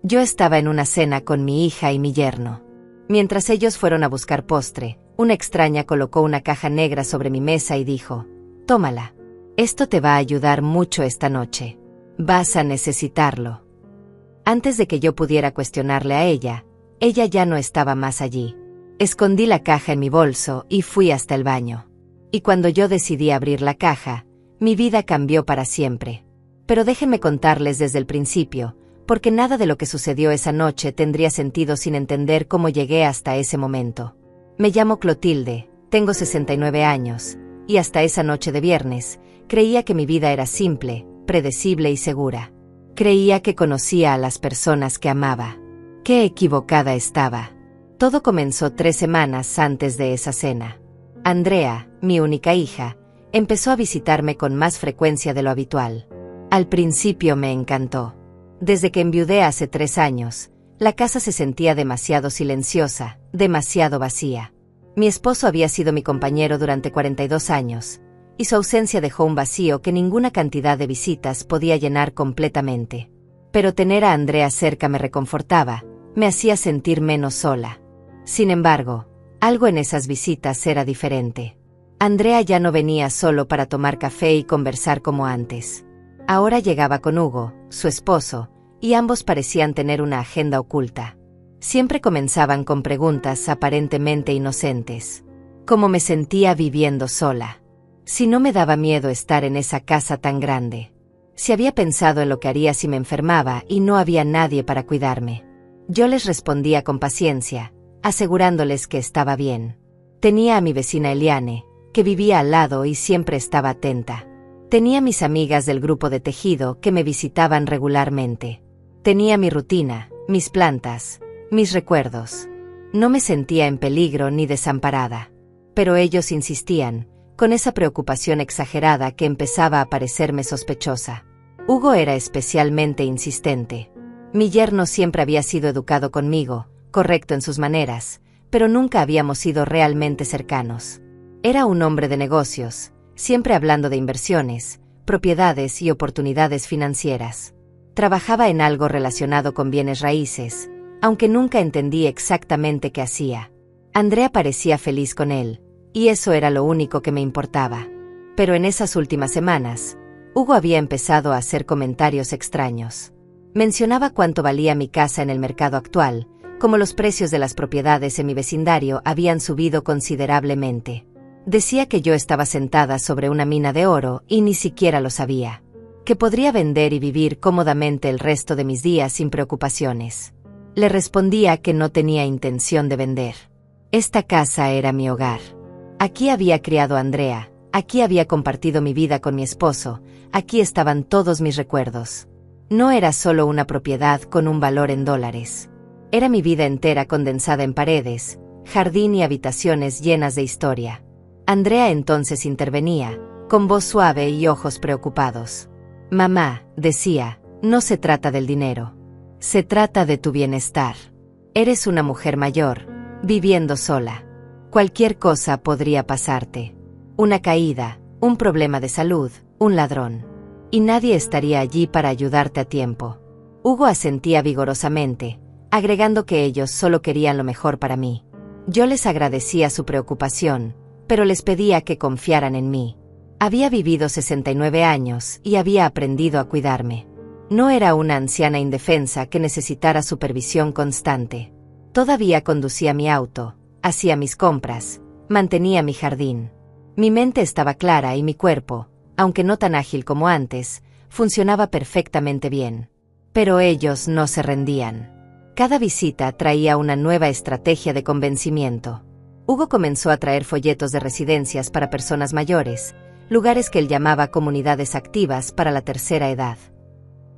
Yo estaba en una cena con mi hija y mi yerno. Mientras ellos fueron a buscar postre, una extraña colocó una caja negra sobre mi mesa y dijo: «Tómala. Esto te va a ayudar mucho esta noche. Vas a necesitarlo». Antes de que yo pudiera cuestionarle a ella ya no estaba más allí. Escondí la caja en mi bolso y fui hasta el baño. Y cuando yo decidí abrir la caja, mi vida cambió para siempre. Pero déjenme contarles desde el principio, porque nada de lo que sucedió esa noche tendría sentido sin entender cómo llegué hasta ese momento. Me llamo Clotilde, tengo 69 años, y hasta esa noche de viernes, creía que mi vida era simple, predecible y segura. Creía que conocía a las personas que amaba. Qué equivocada estaba. Todo comenzó 3 semanas antes de esa cena. Andrea, mi única hija, empezó a visitarme con más frecuencia de lo habitual. Al principio me encantó. Desde que enviudé hace 3 años, la casa se sentía demasiado silenciosa, demasiado vacía. Mi esposo había sido mi compañero durante 42 años, y su ausencia dejó un vacío que ninguna cantidad de visitas podía llenar completamente. Pero tener a Andrea cerca me reconfortaba, me hacía sentir menos sola. Sin embargo, algo en esas visitas era diferente. Andrea ya no venía solo para tomar café y conversar como antes. Ahora llegaba con Hugo, su esposo, y ambos parecían tener una agenda oculta. Siempre comenzaban con preguntas aparentemente inocentes. ¿Cómo me sentía viviendo sola? Si no me daba miedo estar en esa casa tan grande. Si había pensado en lo que haría si me enfermaba y no había nadie para cuidarme. Yo les respondía con paciencia, asegurándoles que estaba bien. Tenía a mi vecina Eliane, que vivía al lado y siempre estaba atenta. Tenía mis amigas del grupo de tejido que me visitaban regularmente. Tenía mi rutina, mis plantas, mis recuerdos. No me sentía en peligro ni desamparada. Pero ellos insistían, con esa preocupación exagerada que empezaba a parecerme sospechosa. Hugo era especialmente insistente. Mi yerno siempre había sido educado conmigo, correcto en sus maneras, pero nunca habíamos sido realmente cercanos. Era un hombre de negocios, siempre hablando de inversiones, propiedades y oportunidades financieras. Trabajaba en algo relacionado con bienes raíces, aunque nunca entendí exactamente qué hacía. Andrea parecía feliz con él, y eso era lo único que me importaba. Pero en esas últimas semanas, Hugo había empezado a hacer comentarios extraños. Mencionaba cuánto valía mi casa en el mercado actual, como los precios de las propiedades en mi vecindario habían subido considerablemente. Decía que yo estaba sentada sobre una mina de oro y ni siquiera lo sabía. Que podría vender y vivir cómodamente el resto de mis días sin preocupaciones. Le respondía que no tenía intención de vender. Esta casa era mi hogar. Aquí había criado a Andrea, aquí había compartido mi vida con mi esposo, aquí estaban todos mis recuerdos. No era solo una propiedad con un valor en dólares. Era mi vida entera condensada en paredes, jardín y habitaciones llenas de historia. Andrea entonces intervenía, con voz suave y ojos preocupados. «Mamá», decía, «no se trata del dinero. Se trata de tu bienestar. Eres una mujer mayor, viviendo sola. Cualquier cosa podría pasarte. Una caída, un problema de salud, un ladrón. Y nadie estaría allí para ayudarte a tiempo». Hugo asentía vigorosamente, agregando que ellos solo querían lo mejor para mí. Yo les agradecía su preocupación, pero les pedía que confiaran en mí. Había vivido 69 años y había aprendido a cuidarme. No era una anciana indefensa que necesitara supervisión constante. Todavía conducía mi auto, hacía mis compras, mantenía mi jardín. Mi mente estaba clara y mi cuerpo, aunque no tan ágil como antes, funcionaba perfectamente bien. Pero ellos no se rendían. Cada visita traía una nueva estrategia de convencimiento. Hugo comenzó a traer folletos de residencias para personas mayores, lugares que él llamaba comunidades activas para la tercera edad.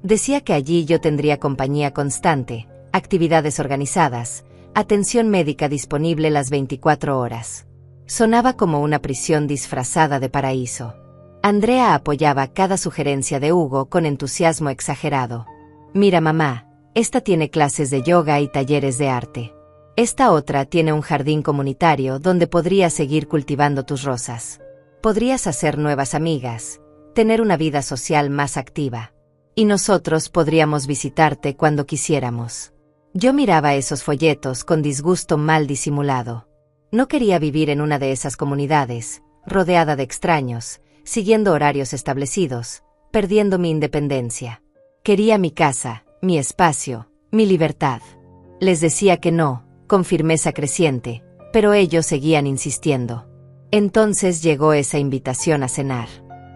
Decía que allí yo tendría compañía constante, actividades organizadas, atención médica disponible las 24 horas. Sonaba como una prisión disfrazada de paraíso. Andrea apoyaba cada sugerencia de Hugo con entusiasmo exagerado. «Mira, mamá, esta tiene clases de yoga y talleres de arte. Esta otra tiene un jardín comunitario donde podrías seguir cultivando tus rosas. Podrías hacer nuevas amigas, tener una vida social más activa. Y nosotros podríamos visitarte cuando quisiéramos. Yo miraba esos folletos con disgusto mal disimulado. No quería vivir en una de esas comunidades, rodeada de extraños, siguiendo horarios establecidos, perdiendo mi independencia. Quería mi casa, mi espacio, mi libertad. Les decía que no, con firmeza creciente, pero ellos seguían insistiendo. Entonces llegó esa invitación a cenar.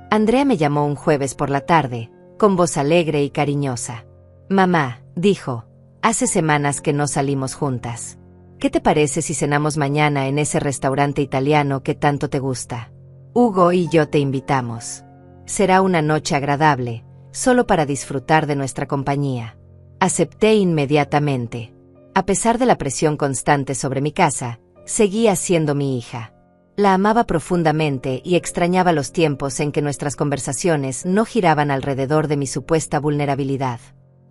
Andrea me llamó un jueves por la tarde, con voz alegre y cariñosa. «Mamá», dijo, «hace semanas que no salimos juntas. ¿Qué te parece si cenamos mañana en ese restaurante italiano que tanto te gusta? Hugo y yo te invitamos. Será una noche agradable, solo para disfrutar de nuestra compañía». Acepté inmediatamente. A pesar de la presión constante sobre mi casa, seguía siendo mi hija. La amaba profundamente y extrañaba los tiempos en que nuestras conversaciones no giraban alrededor de mi supuesta vulnerabilidad.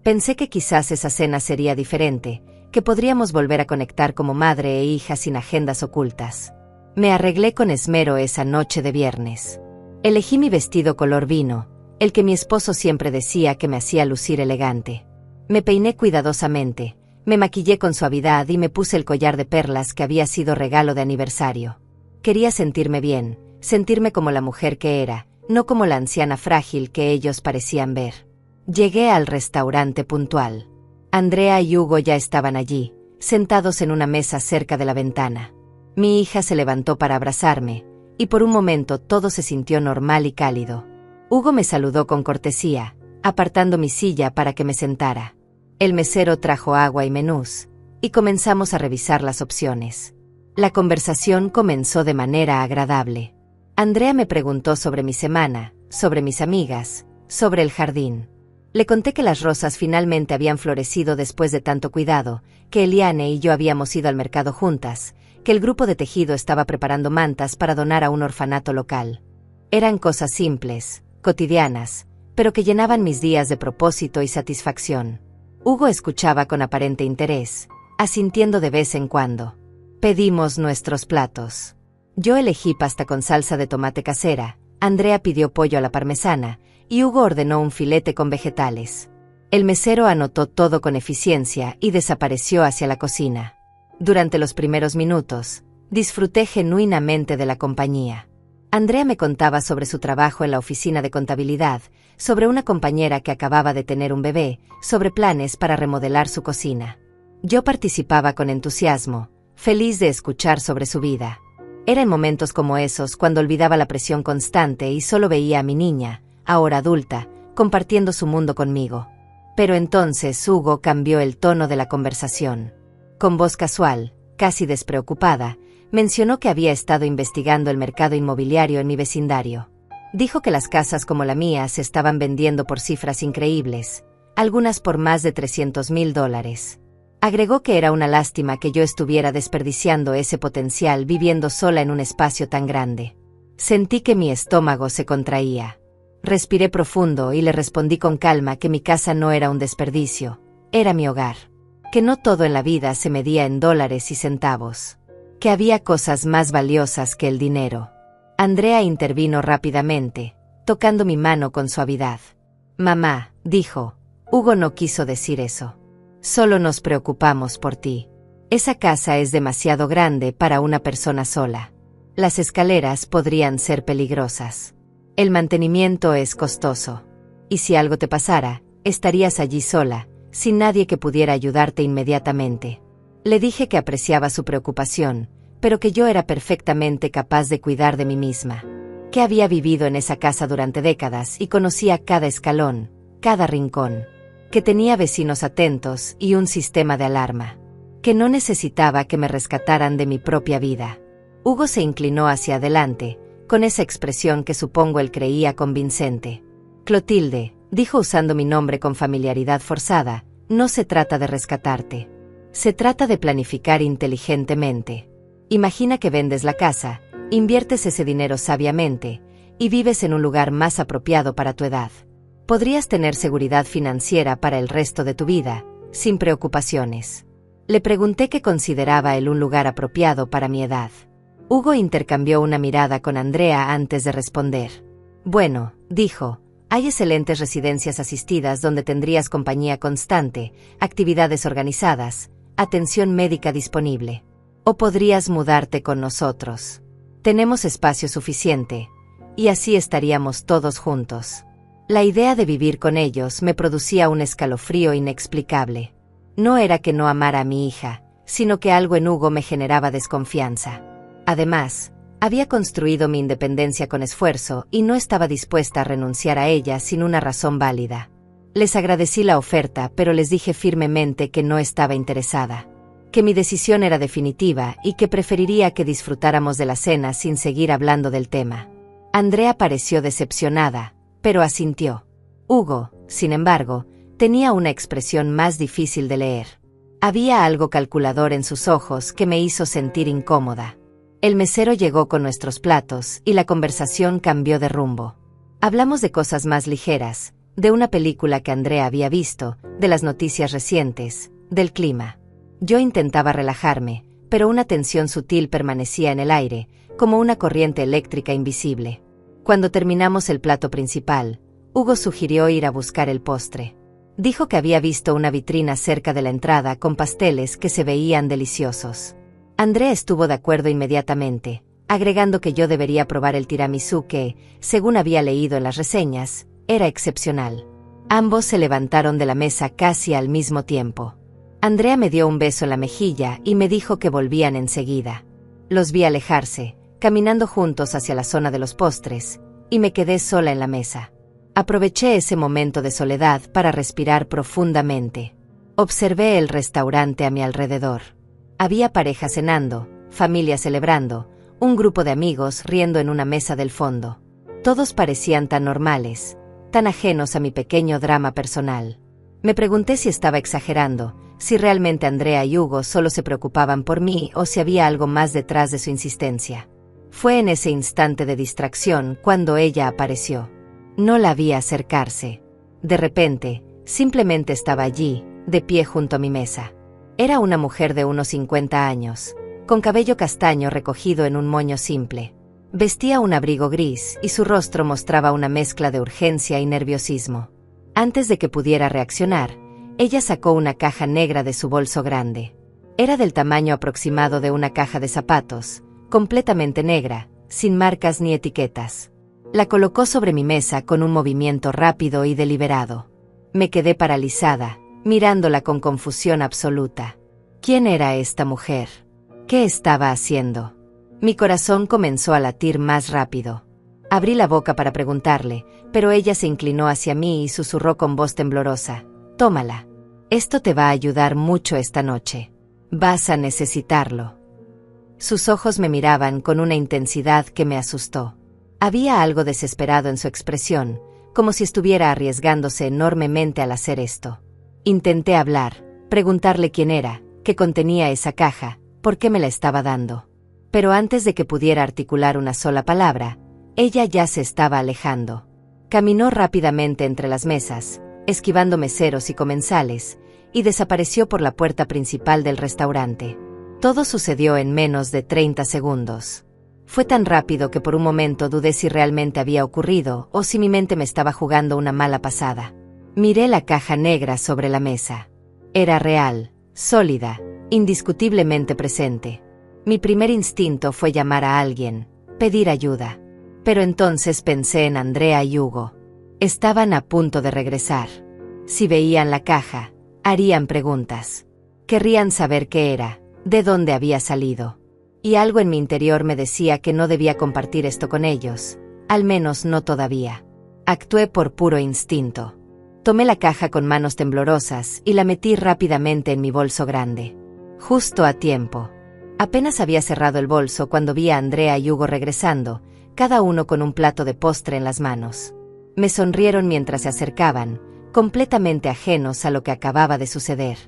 Pensé que quizás esa cena sería diferente, que podríamos volver a conectar como madre e hija sin agendas ocultas. Me arreglé con esmero esa noche de viernes. Elegí mi vestido color vino, el que mi esposo siempre decía que me hacía lucir elegante. Me peiné cuidadosamente, me maquillé con suavidad y me puse el collar de perlas que había sido regalo de aniversario. Quería sentirme bien, sentirme como la mujer que era, no como la anciana frágil que ellos parecían ver. Llegué al restaurante puntual. Andrea y Hugo ya estaban allí, sentados en una mesa cerca de la ventana. Mi hija se levantó para abrazarme, y por un momento todo se sintió normal y cálido. Hugo me saludó con cortesía, apartando mi silla para que me sentara. El mesero trajo agua y menús, y comenzamos a revisar las opciones. La conversación comenzó de manera agradable. Andrea me preguntó sobre mi semana, sobre mis amigas, sobre el jardín. Le conté que las rosas finalmente habían florecido después de tanto cuidado, que Eliane y yo habíamos ido al mercado juntas, que el grupo de tejido estaba preparando mantas para donar a un orfanato local. Eran cosas simples, cotidianas, pero que llenaban mis días de propósito y satisfacción. Hugo escuchaba con aparente interés, asintiendo de vez en cuando. Pedimos nuestros platos. Yo elegí pasta con salsa de tomate casera, Andrea pidió pollo a la parmesana, y Hugo ordenó un filete con vegetales. El mesero anotó todo con eficiencia y desapareció hacia la cocina. Durante los primeros minutos, disfruté genuinamente de la compañía. Andrea me contaba sobre su trabajo en la oficina de contabilidad, sobre una compañera que acababa de tener un bebé, sobre planes para remodelar su cocina. Yo participaba con entusiasmo, feliz de escuchar sobre su vida. Era en momentos como esos cuando olvidaba la presión constante y solo veía a mi niña, ahora adulta, compartiendo su mundo conmigo. Pero entonces Hugo cambió el tono de la conversación. Con voz casual, casi despreocupada, mencionó que había estado investigando el mercado inmobiliario en mi vecindario. Dijo que las casas como la mía se estaban vendiendo por cifras increíbles, algunas por más de $300,000. Agregó que era una lástima que yo estuviera desperdiciando ese potencial viviendo sola en un espacio tan grande. Sentí que mi estómago se contraía. Respiré profundo y le respondí con calma que mi casa no era un desperdicio, era mi hogar. Que no todo en la vida se medía en dólares y centavos. Que había cosas más valiosas que el dinero. Andrea intervino rápidamente, tocando mi mano con suavidad. «Mamá», dijo, «Hugo no quiso decir eso. Solo nos preocupamos por ti. Esa casa es demasiado grande para una persona sola. Las escaleras podrían ser peligrosas. El mantenimiento es costoso. Y si algo te pasara, estarías allí sola, sin nadie que pudiera ayudarte inmediatamente». Le dije que apreciaba su preocupación, pero que yo era perfectamente capaz de cuidar de mí misma. Que había vivido en esa casa durante décadas y conocía cada escalón, cada rincón. Que tenía vecinos atentos y un sistema de alarma. Que no necesitaba que me rescataran de mi propia vida. Hugo se inclinó hacia adelante, con esa expresión que supongo él creía convincente. «Clotilde», dijo usando mi nombre con familiaridad forzada, «no se trata de rescatarte. Se trata de planificar inteligentemente. Imagina que vendes la casa, inviertes ese dinero sabiamente, y vives en un lugar más apropiado para tu edad. Podrías tener seguridad financiera para el resto de tu vida, sin preocupaciones». Le pregunté qué consideraba él un lugar apropiado para mi edad. Hugo intercambió una mirada con Andrea antes de responder. «Bueno», dijo, Hay excelentes residencias asistidas donde tendrías compañía constante, actividades organizadas, atención médica disponible. O podrías mudarte con nosotros. Tenemos espacio suficiente, y así estaríamos todos juntos. La idea de vivir con ellos me producía un escalofrío inexplicable. No era que no amara a mi hija, sino que algo en Hugo me generaba desconfianza. Además, había construido mi independencia con esfuerzo y no estaba dispuesta a renunciar a ella sin una razón válida. Les agradecí la oferta, pero les dije firmemente que no estaba interesada, que mi decisión era definitiva y que preferiría que disfrutáramos de la cena sin seguir hablando del tema. Andrea pareció decepcionada, pero asintió. Hugo, sin embargo, tenía una expresión más difícil de leer. Había algo calculador en sus ojos que me hizo sentir incómoda. El mesero llegó con nuestros platos y la conversación cambió de rumbo. Hablamos de cosas más ligeras, de una película que Andrea había visto, de las noticias recientes, del clima. Yo intentaba relajarme, pero una tensión sutil permanecía en el aire, como una corriente eléctrica invisible. Cuando terminamos el plato principal, Hugo sugirió ir a buscar el postre. Dijo que había visto una vitrina cerca de la entrada con pasteles que se veían deliciosos. Andrea estuvo de acuerdo inmediatamente, agregando que yo debería probar el tiramisú que, según había leído en las reseñas, era excepcional. Ambos se levantaron de la mesa casi al mismo tiempo. Andrea me dio un beso en la mejilla y me dijo que volvían enseguida. Los vi alejarse, caminando juntos hacia la zona de los postres, y me quedé sola en la mesa. Aproveché ese momento de soledad para respirar profundamente. Observé el restaurante a mi alrededor. Había parejas cenando, familias celebrando, un grupo de amigos riendo en una mesa del fondo. Todos parecían tan normales, tan ajenos a mi pequeño drama personal. Me pregunté si estaba exagerando, si realmente Andrea y Hugo solo se preocupaban por mí o si había algo más detrás de su insistencia. Fue en ese instante de distracción cuando ella apareció. No la vi acercarse. De repente, simplemente estaba allí, de pie junto a mi mesa. Era una mujer de unos 50 años, con cabello castaño recogido en un moño simple. Vestía un abrigo gris y su rostro mostraba una mezcla de urgencia y nerviosismo. Antes de que pudiera reaccionar, ella sacó una caja negra de su bolso grande. Era del tamaño aproximado de una caja de zapatos, completamente negra, sin marcas ni etiquetas. La colocó sobre mi mesa con un movimiento rápido y deliberado. Me quedé paralizada, mirándola con confusión absoluta. ¿Quién era esta mujer? ¿Qué estaba haciendo? Mi corazón comenzó a latir más rápido. Abrí la boca para preguntarle, pero ella se inclinó hacia mí y susurró con voz temblorosa: «Tómala. Esto te va a ayudar mucho esta noche. Vas a necesitarlo». Sus ojos me miraban con una intensidad que me asustó. Había algo desesperado en su expresión, como si estuviera arriesgándose enormemente al hacer esto. Intenté hablar, preguntarle quién era, qué contenía esa caja, por qué me la estaba dando. Pero antes de que pudiera articular una sola palabra, ella ya se estaba alejando. Caminó rápidamente entre las mesas, esquivando meseros y comensales, y desapareció por la puerta principal del restaurante. Todo sucedió en menos de 30 segundos. Fue tan rápido que por un momento dudé si realmente había ocurrido o si mi mente me estaba jugando una mala pasada. Miré la caja negra sobre la mesa. Era real, sólida, indiscutiblemente presente. Mi primer instinto fue llamar a alguien, pedir ayuda. Pero entonces pensé en Andrea y Hugo. Estaban a punto de regresar. Si veían la caja, harían preguntas. Querrían saber qué era, de dónde había salido. Y algo en mi interior me decía que no debía compartir esto con ellos, al menos no todavía. Actué por puro instinto. Tomé la caja con manos temblorosas y la metí rápidamente en mi bolso grande. Justo a tiempo. Apenas había cerrado el bolso cuando vi a Andrea y Hugo regresando, cada uno con un plato de postre en las manos. Me sonrieron mientras se acercaban, completamente ajenos a lo que acababa de suceder.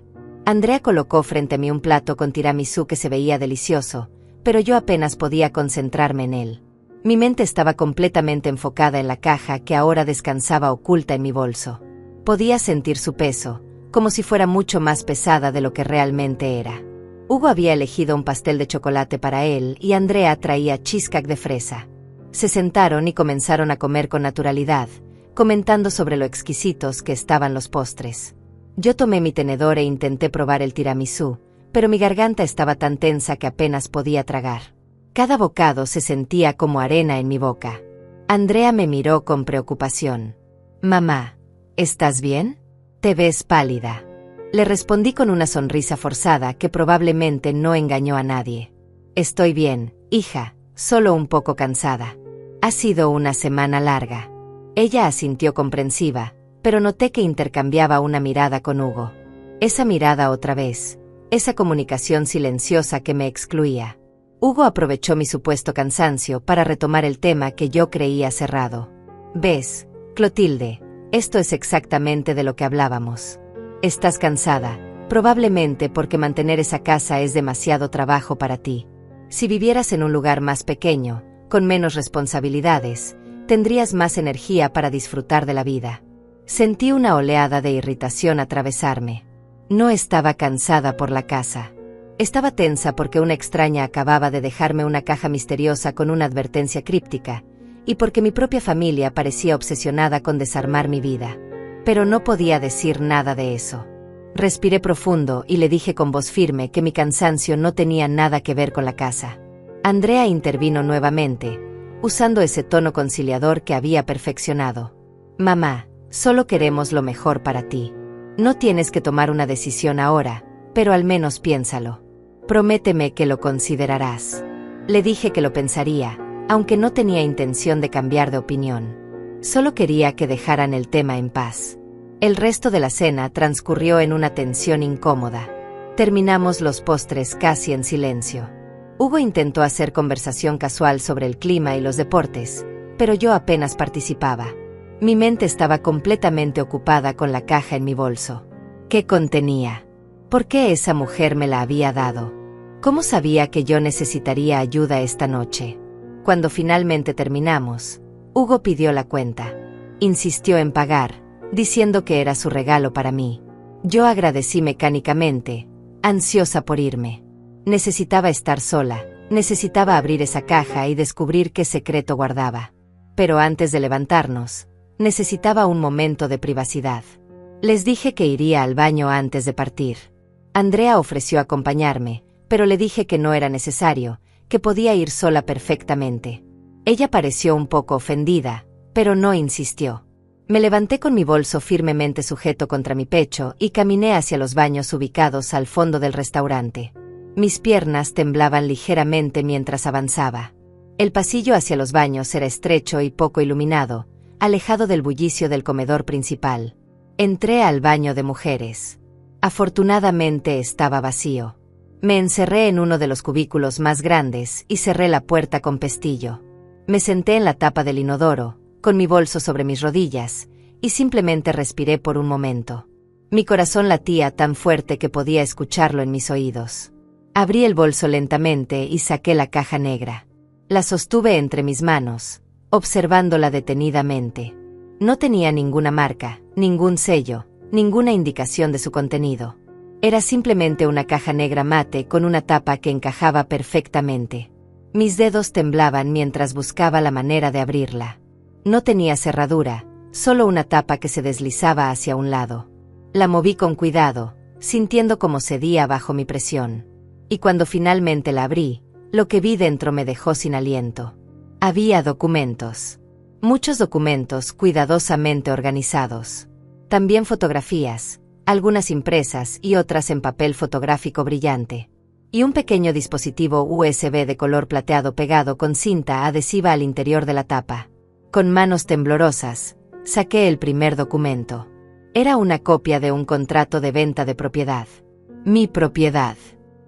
Andrea colocó frente a mí un plato con tiramisú que se veía delicioso, pero yo apenas podía concentrarme en él. Mi mente estaba completamente enfocada en la caja que ahora descansaba oculta en mi bolso. Podía sentir su peso, como si fuera mucho más pesada de lo que realmente era. Hugo había elegido un pastel de chocolate para él y Andrea traía cheesecake de fresa. Se sentaron y comenzaron a comer con naturalidad, comentando sobre lo exquisitos que estaban los postres. Yo tomé mi tenedor e intenté probar el tiramisú, pero mi garganta estaba tan tensa que apenas podía tragar. Cada bocado se sentía como arena en mi boca. Andrea me miró con preocupación. «Mamá, ¿estás bien? Te ves pálida». Le respondí con una sonrisa forzada que probablemente no engañó a nadie. «Estoy bien, hija, solo un poco cansada. Ha sido una semana larga». Ella asintió comprensiva, pero noté que intercambiaba una mirada con Hugo. Esa mirada otra vez, esa comunicación silenciosa que me excluía. Hugo aprovechó mi supuesto cansancio para retomar el tema que yo creía cerrado. «¿Ves, Clotilde? Esto es exactamente de lo que hablábamos. Estás cansada, probablemente porque mantener esa casa es demasiado trabajo para ti. Si vivieras en un lugar más pequeño, con menos responsabilidades, tendrías más energía para disfrutar de la vida». Sentí una oleada de irritación atravesarme. No estaba cansada por la casa. Estaba tensa porque una extraña acababa de dejarme una caja misteriosa con una advertencia críptica, y porque mi propia familia parecía obsesionada con desarmar mi vida. Pero no podía decir nada de eso. Respiré profundo y le dije con voz firme que mi cansancio no tenía nada que ver con la casa. Andrea intervino nuevamente, usando ese tono conciliador que había perfeccionado. «Mamá, solo queremos lo mejor para ti. No tienes que tomar una decisión ahora, pero al menos piénsalo. Prométeme que lo considerarás». Le dije que lo pensaría, aunque no tenía intención de cambiar de opinión. Solo quería que dejaran el tema en paz. El resto de la cena transcurrió en una tensión incómoda. Terminamos los postres casi en silencio. Hugo intentó hacer conversación casual sobre el clima y los deportes, pero yo apenas participaba. Mi mente estaba completamente ocupada con la caja en mi bolso. ¿Qué contenía? ¿Por qué esa mujer me la había dado? ¿Cómo sabía que yo necesitaría ayuda esta noche? Cuando finalmente terminamos, Hugo pidió la cuenta. Insistió en pagar, diciendo que era su regalo para mí. Yo agradecí mecánicamente, ansiosa por irme. Necesitaba estar sola, necesitaba abrir esa caja y descubrir qué secreto guardaba. Pero antes de levantarnos, necesitaba un momento de privacidad. Les dije que iría al baño antes de partir. Andrea ofreció acompañarme, pero le dije que no era necesario, que podía ir sola perfectamente. Ella pareció un poco ofendida, pero no insistió. Me levanté con mi bolso firmemente sujeto contra mi pecho y caminé hacia los baños ubicados al fondo del restaurante. Mis piernas temblaban ligeramente mientras avanzaba. El pasillo hacia los baños era estrecho y poco iluminado, alejado del bullicio del comedor principal. Entré al baño de mujeres. Afortunadamente estaba vacío. Me encerré en uno de los cubículos más grandes y cerré la puerta con pestillo. Me senté en la tapa del inodoro, con mi bolso sobre mis rodillas, y simplemente respiré por un momento. Mi corazón latía tan fuerte que podía escucharlo en mis oídos. Abrí el bolso lentamente y saqué la caja negra. La sostuve entre mis manos, observándola detenidamente. No tenía ninguna marca, ningún sello, ninguna indicación de su contenido. Era simplemente una caja negra mate con una tapa que encajaba perfectamente. Mis dedos temblaban mientras buscaba la manera de abrirla. No tenía cerradura, solo una tapa que se deslizaba hacia un lado. La moví con cuidado, sintiendo cómo cedía bajo mi presión. Y cuando finalmente la abrí, lo que vi dentro me dejó sin aliento. Había documentos. Muchos documentos cuidadosamente organizados. También fotografías, algunas impresas y otras en papel fotográfico brillante. Y un pequeño dispositivo USB de color plateado pegado con cinta adhesiva al interior de la tapa. Con manos temblorosas, saqué el primer documento. Era una copia de un contrato de venta de propiedad. Mi propiedad.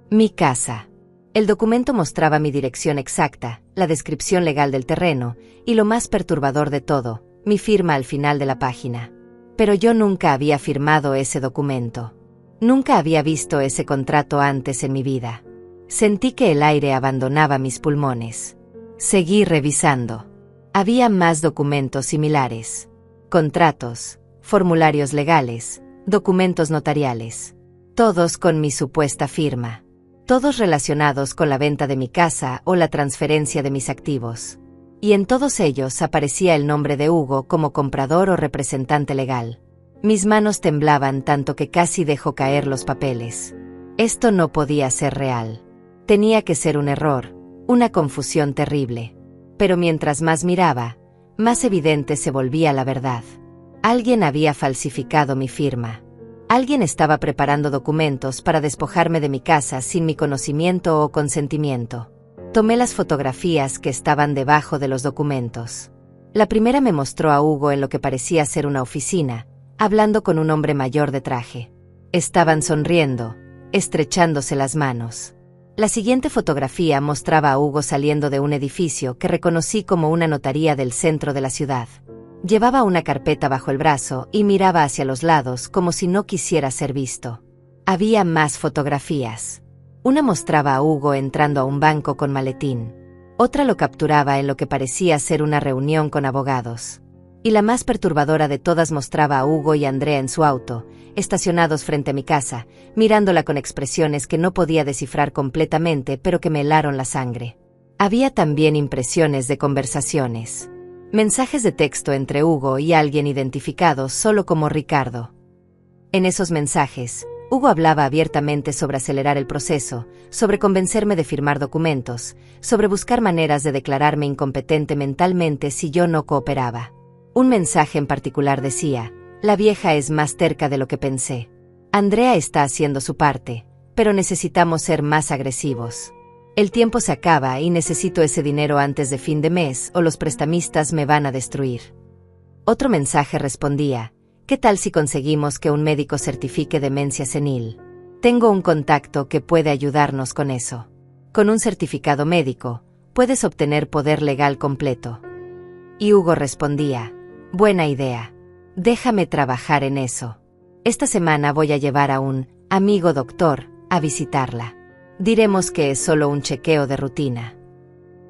Mi casa. El documento mostraba mi dirección exacta, la descripción legal del terreno, y lo más perturbador de todo, mi firma al final de la página. Pero yo nunca había firmado ese documento. Nunca había visto ese contrato antes en mi vida. Sentí que el aire abandonaba mis pulmones. Seguí revisando. Había más documentos similares. Contratos, formularios legales, documentos notariales. Todos con mi supuesta firma. Todos relacionados con la venta de mi casa o la transferencia de mis activos. y en todos ellos aparecía el nombre de Hugo como comprador o representante legal. Mis manos temblaban tanto que casi dejó caer los papeles. Esto no podía ser real. Tenía que ser un error, una confusión terrible. Pero mientras más miraba, más evidente se volvía la verdad. Alguien había falsificado mi firma. Alguien estaba preparando documentos para despojarme de mi casa sin mi conocimiento o consentimiento. Tomé las fotografías que estaban debajo de los documentos. La primera me mostró a Hugo en lo que parecía ser una oficina, hablando con un hombre mayor de traje. Estaban sonriendo, estrechándose las manos. La siguiente fotografía mostraba a Hugo saliendo de un edificio que reconocí como una notaría del centro de la ciudad. Llevaba una carpeta bajo el brazo y miraba hacia los lados como si no quisiera ser visto. Había más fotografías. Una mostraba a Hugo entrando a un banco con maletín. Otra lo capturaba en lo que parecía ser una reunión con abogados. Y la más perturbadora de todas mostraba a Hugo y Andrea en su auto, estacionados frente a mi casa, mirándola con expresiones que no podía descifrar completamente pero que me helaron la sangre. Había también impresiones de conversaciones. Mensajes de texto entre Hugo y alguien identificado solo como Ricardo. En esos mensajes, Hugo hablaba abiertamente sobre acelerar el proceso, sobre convencerme de firmar documentos, sobre buscar maneras de declararme incompetente mentalmente si yo no cooperaba. Un mensaje en particular decía: la vieja es más terca de lo que pensé. Andrea está haciendo su parte, pero necesitamos ser más agresivos. El tiempo se acaba y necesito ese dinero antes de fin de mes o los prestamistas me van a destruir. Otro mensaje respondía: ¿qué tal si conseguimos que un médico certifique demencia senil? Tengo un contacto que puede ayudarnos con eso. Con un certificado médico, puedes obtener poder legal completo. Y Hugo respondía: buena idea. Déjame trabajar en eso. Esta semana voy a llevar a un amigo doctor a visitarla. Diremos que es solo un chequeo de rutina.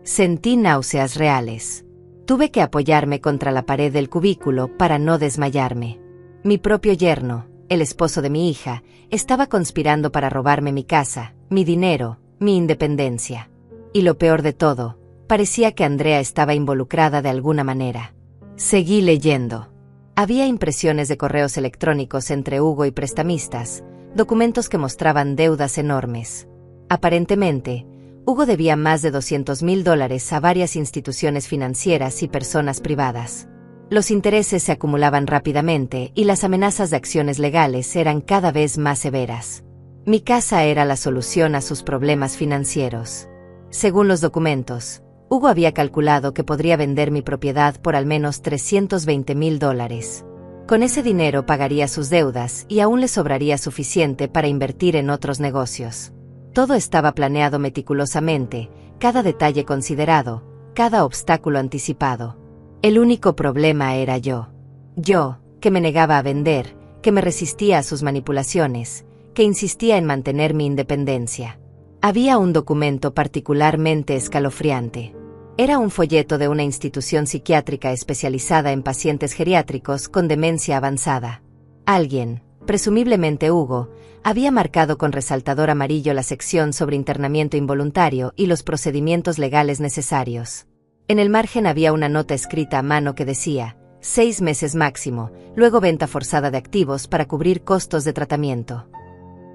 Sentí náuseas reales. Tuve que apoyarme contra la pared del cubículo para no desmayarme. Mi propio yerno, el esposo de mi hija, estaba conspirando para robarme mi casa, mi dinero, mi independencia. Y lo peor de todo, parecía que Andrea estaba involucrada de alguna manera. Seguí leyendo. Había impresiones de correos electrónicos entre Hugo y prestamistas, documentos que mostraban deudas enormes. Aparentemente, Hugo debía más de $200,000 a varias instituciones financieras y personas privadas. Los intereses se acumulaban rápidamente y las amenazas de acciones legales eran cada vez más severas. Mi casa era la solución a sus problemas financieros. Según los documentos, Hugo había calculado que podría vender mi propiedad por al menos $320,000. Con ese dinero pagaría sus deudas y aún le sobraría suficiente para invertir en otros negocios. Todo estaba planeado meticulosamente, cada detalle considerado, cada obstáculo anticipado. El único problema era yo. Yo, que me negaba a vender, que me resistía a sus manipulaciones, que insistía en mantener mi independencia. Había un documento particularmente escalofriante. Era un folleto de una institución psiquiátrica especializada en pacientes geriátricos con demencia avanzada. Alguien, presumiblemente Hugo, había marcado con resaltador amarillo la sección sobre internamiento involuntario y los procedimientos legales necesarios. En el margen había una nota escrita a mano que decía: 6 meses máximo, luego venta forzada de activos para cubrir costos de tratamiento.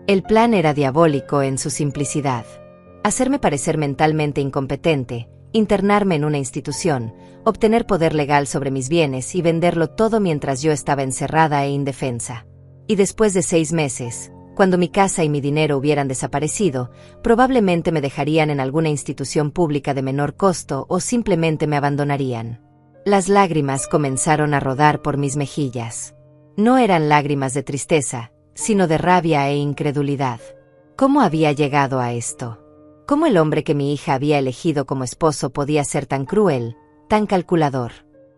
El plan era diabólico en su simplicidad. Hacerme parecer mentalmente incompetente, internarme en una institución, obtener poder legal sobre mis bienes y venderlo todo mientras yo estaba encerrada e indefensa. Y después de 6 meses, cuando mi casa y mi dinero hubieran desaparecido, probablemente me dejarían en alguna institución pública de menor costo o simplemente me abandonarían. Las lágrimas comenzaron a rodar por mis mejillas. No eran lágrimas de tristeza, sino de rabia e incredulidad. ¿Cómo había llegado a esto? ¿Cómo el hombre que mi hija había elegido como esposo podía ser tan cruel, tan calculador?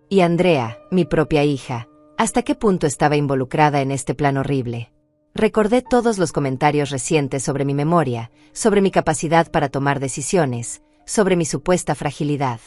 Y Andrea, mi propia hija, ¿hasta qué punto estaba involucrada en este plan horrible? Recordé todos los comentarios recientes sobre mi memoria, sobre mi capacidad para tomar decisiones, sobre mi supuesta fragilidad.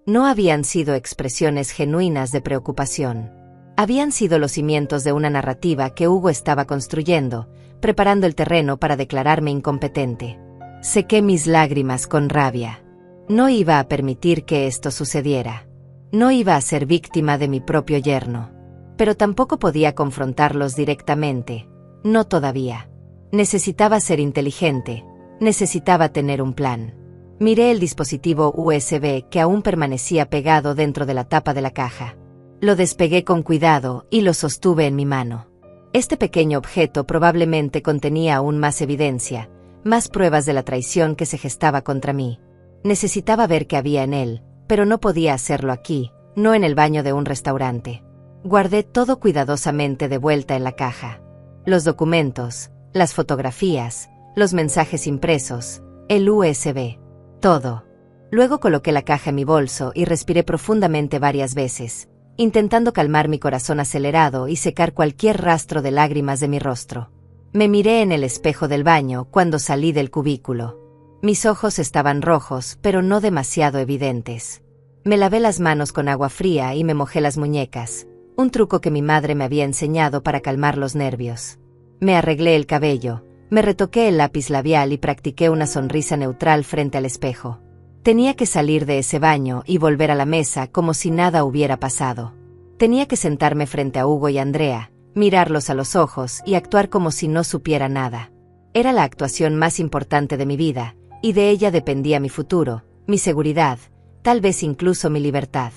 No habían sido expresiones genuinas de preocupación. Habían sido los cimientos de una narrativa que Hugo estaba construyendo, preparando el terreno para declararme incompetente. Sequé mis lágrimas con rabia. No iba a permitir que esto sucediera. No iba a ser víctima de mi propio yerno. Pero tampoco podía confrontarlos directamente. No todavía. Necesitaba ser inteligente. Necesitaba tener un plan. Miré el dispositivo USB que aún permanecía pegado dentro de la tapa de la caja. Lo despegué con cuidado y lo sostuve en mi mano. Este pequeño objeto probablemente contenía aún más evidencia, más pruebas de la traición que se gestaba contra mí. Necesitaba ver qué había en él, pero no podía hacerlo aquí, no en el baño de un restaurante. Guardé todo cuidadosamente de vuelta en la caja. Los documentos, las fotografías, los mensajes impresos, el USB. Todo. Luego coloqué la caja en mi bolso y respiré profundamente varias veces, intentando calmar mi corazón acelerado y secar cualquier rastro de lágrimas de mi rostro. Me miré en el espejo del baño cuando salí del cubículo. Mis ojos estaban rojos, pero no demasiado evidentes. Me lavé las manos con agua fría y me mojé las muñecas, un truco que mi madre me había enseñado para calmar los nervios. Me arreglé el cabello, me retoqué el lápiz labial y practiqué una sonrisa neutral frente al espejo. Tenía que salir de ese baño y volver a la mesa como si nada hubiera pasado. Tenía que sentarme frente a Hugo y Andrea, mirarlos a los ojos y actuar como si no supiera nada. Era la actuación más importante de mi vida, y de ella dependía mi futuro, mi seguridad, tal vez incluso mi libertad.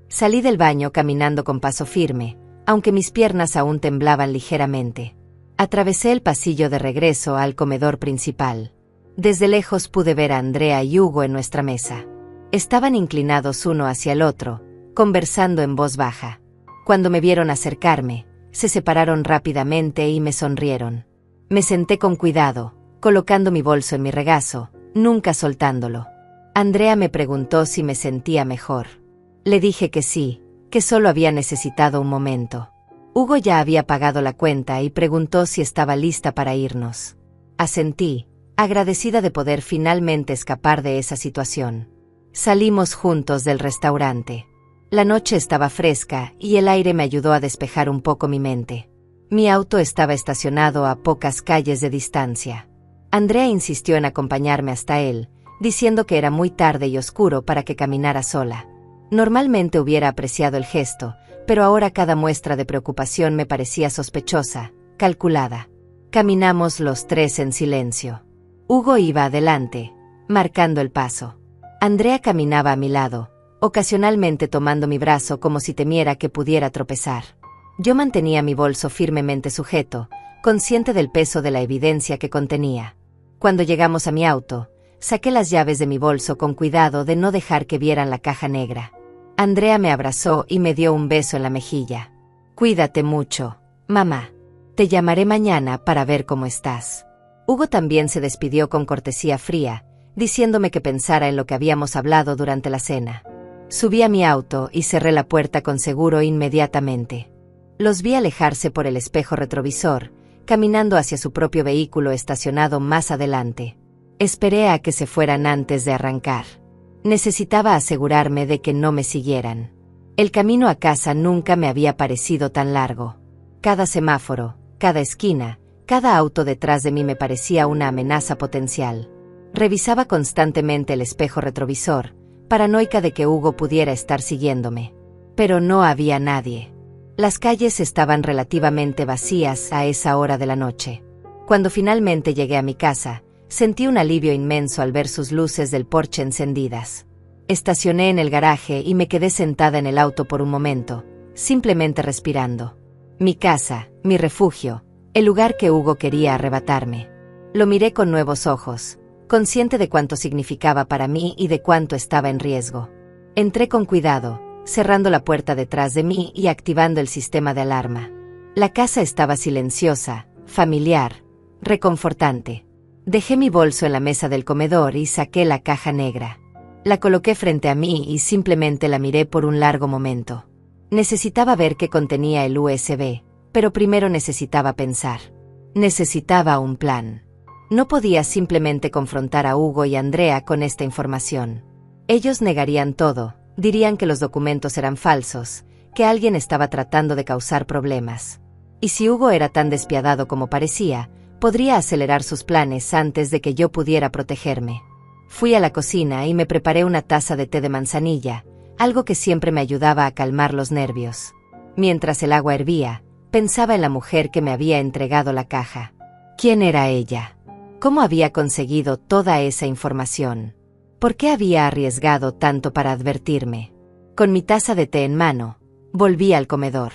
Salí del baño caminando con paso firme, aunque mis piernas aún temblaban ligeramente. Atravesé el pasillo de regreso al comedor principal. Desde lejos pude ver a Andrea y Hugo en nuestra mesa. Estaban inclinados uno hacia el otro, conversando en voz baja. Cuando me vieron acercarme, se separaron rápidamente y me sonrieron. Me senté con cuidado, colocando mi bolso en mi regazo, nunca soltándolo. Andrea me preguntó si me sentía mejor. Le dije que sí, que solo había necesitado un momento. Hugo ya había pagado la cuenta y preguntó si estaba lista para irnos. Asentí, agradecida de poder finalmente escapar de esa situación. Salimos juntos del restaurante. La noche estaba fresca y el aire me ayudó a despejar un poco mi mente. Mi auto estaba estacionado a pocas calles de distancia. Andrea insistió en acompañarme hasta él, diciendo que era muy tarde y oscuro para que caminara sola. Normalmente hubiera apreciado el gesto, pero ahora cada muestra de preocupación me parecía sospechosa, calculada. Caminamos los tres en silencio. Hugo iba adelante, marcando el paso. Andrea caminaba a mi lado, ocasionalmente tomando mi brazo como si temiera que pudiera tropezar. Yo mantenía mi bolso firmemente sujeto, consciente del peso de la evidencia que contenía. Cuando llegamos a mi auto, saqué las llaves de mi bolso con cuidado de no dejar que vieran la caja negra. Andrea me abrazó y me dio un beso en la mejilla. Cuídate mucho, mamá. Te llamaré mañana para ver cómo estás. Hugo también se despidió con cortesía fría, diciéndome que pensara en lo que habíamos hablado durante la cena. Subí a mi auto y cerré la puerta con seguro inmediatamente. Los vi alejarse por el espejo retrovisor, caminando hacia su propio vehículo estacionado más adelante. Esperé a que se fueran antes de arrancar. Necesitaba asegurarme de que no me siguieran. El camino a casa nunca me había parecido tan largo. Cada semáforo, cada esquina, cada auto detrás de mí me parecía una amenaza potencial. Revisaba constantemente el espejo retrovisor, paranoica de que Hugo pudiera estar siguiéndome. Pero no había nadie. Las calles estaban relativamente vacías a esa hora de la noche. Cuando finalmente llegué a mi casa, sentí un alivio inmenso al ver sus luces del porche encendidas. Estacioné en el garaje y me quedé sentada en el auto por un momento, simplemente respirando. Mi casa, mi refugio, el lugar que Hugo quería arrebatarme. Lo miré con nuevos ojos, consciente de cuánto significaba para mí y de cuánto estaba en riesgo. Entré con cuidado, cerrando la puerta detrás de mí y activando el sistema de alarma. La casa estaba silenciosa, familiar, reconfortante. Dejé mi bolso en la mesa del comedor y saqué la caja negra. La coloqué frente a mí y simplemente la miré por un largo momento. Necesitaba ver qué contenía el USB, pero primero necesitaba pensar. Necesitaba un plan. No podía simplemente confrontar a Hugo y Andrea con esta información. Ellos negarían todo, dirían que los documentos eran falsos, que alguien estaba tratando de causar problemas. Y si Hugo era tan despiadado como parecía, podría acelerar sus planes antes de que yo pudiera protegerme. Fui a la cocina y me preparé una taza de té de manzanilla, algo que siempre me ayudaba a calmar los nervios. Mientras el agua hervía, pensaba en la mujer que me había entregado la caja. ¿Quién era ella? ¿Cómo había conseguido toda esa información? ¿Por qué había arriesgado tanto para advertirme? Con mi taza de té en mano, volví al comedor.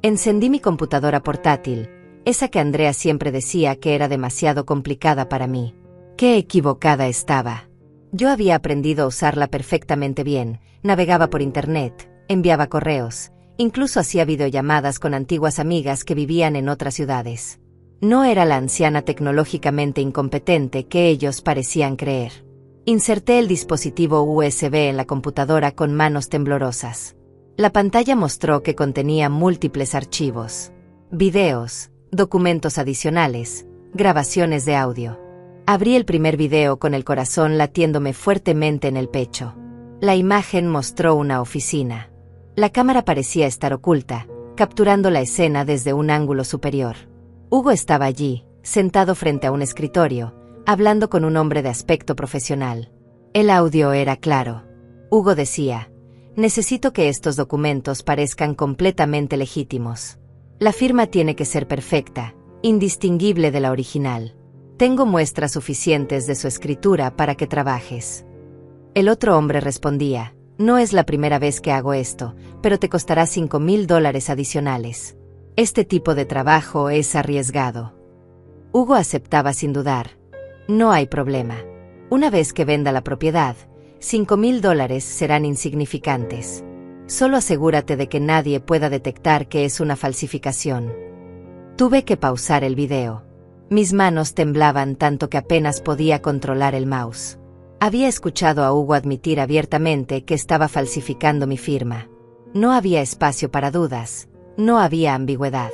Encendí mi computadora portátil, esa que Andrea siempre decía que era demasiado complicada para mí. Qué equivocada estaba. Yo había aprendido a usarla perfectamente bien, navegaba por internet, enviaba correos, incluso hacía videollamadas con antiguas amigas que vivían en otras ciudades. No era la anciana tecnológicamente incompetente que ellos parecían creer. Inserté el dispositivo USB en la computadora con manos temblorosas. La pantalla mostró que contenía múltiples archivos, videos, documentos adicionales, grabaciones de audio. Abrí el primer video con el corazón latiéndome fuertemente en el pecho. La imagen mostró una oficina. La cámara parecía estar oculta, capturando la escena desde un ángulo superior. Hugo estaba allí, sentado frente a un escritorio, hablando con un hombre de aspecto profesional. El audio era claro. Hugo decía: necesito que estos documentos parezcan completamente legítimos. La firma tiene que ser perfecta, indistinguible de la original. Tengo muestras suficientes de su escritura para que trabajes. El otro hombre respondía: no es la primera vez que hago esto, pero te costará $5,000 adicionales. Este tipo de trabajo es arriesgado. Hugo aceptaba sin dudar. No hay problema. Una vez que venda la propiedad, $5,000 serán insignificantes. Solo asegúrate de que nadie pueda detectar que es una falsificación. Tuve que pausar el video. Mis manos temblaban tanto que apenas podía controlar el mouse. Había escuchado a Hugo admitir abiertamente que estaba falsificando mi firma. No había espacio para dudas, no había ambigüedad.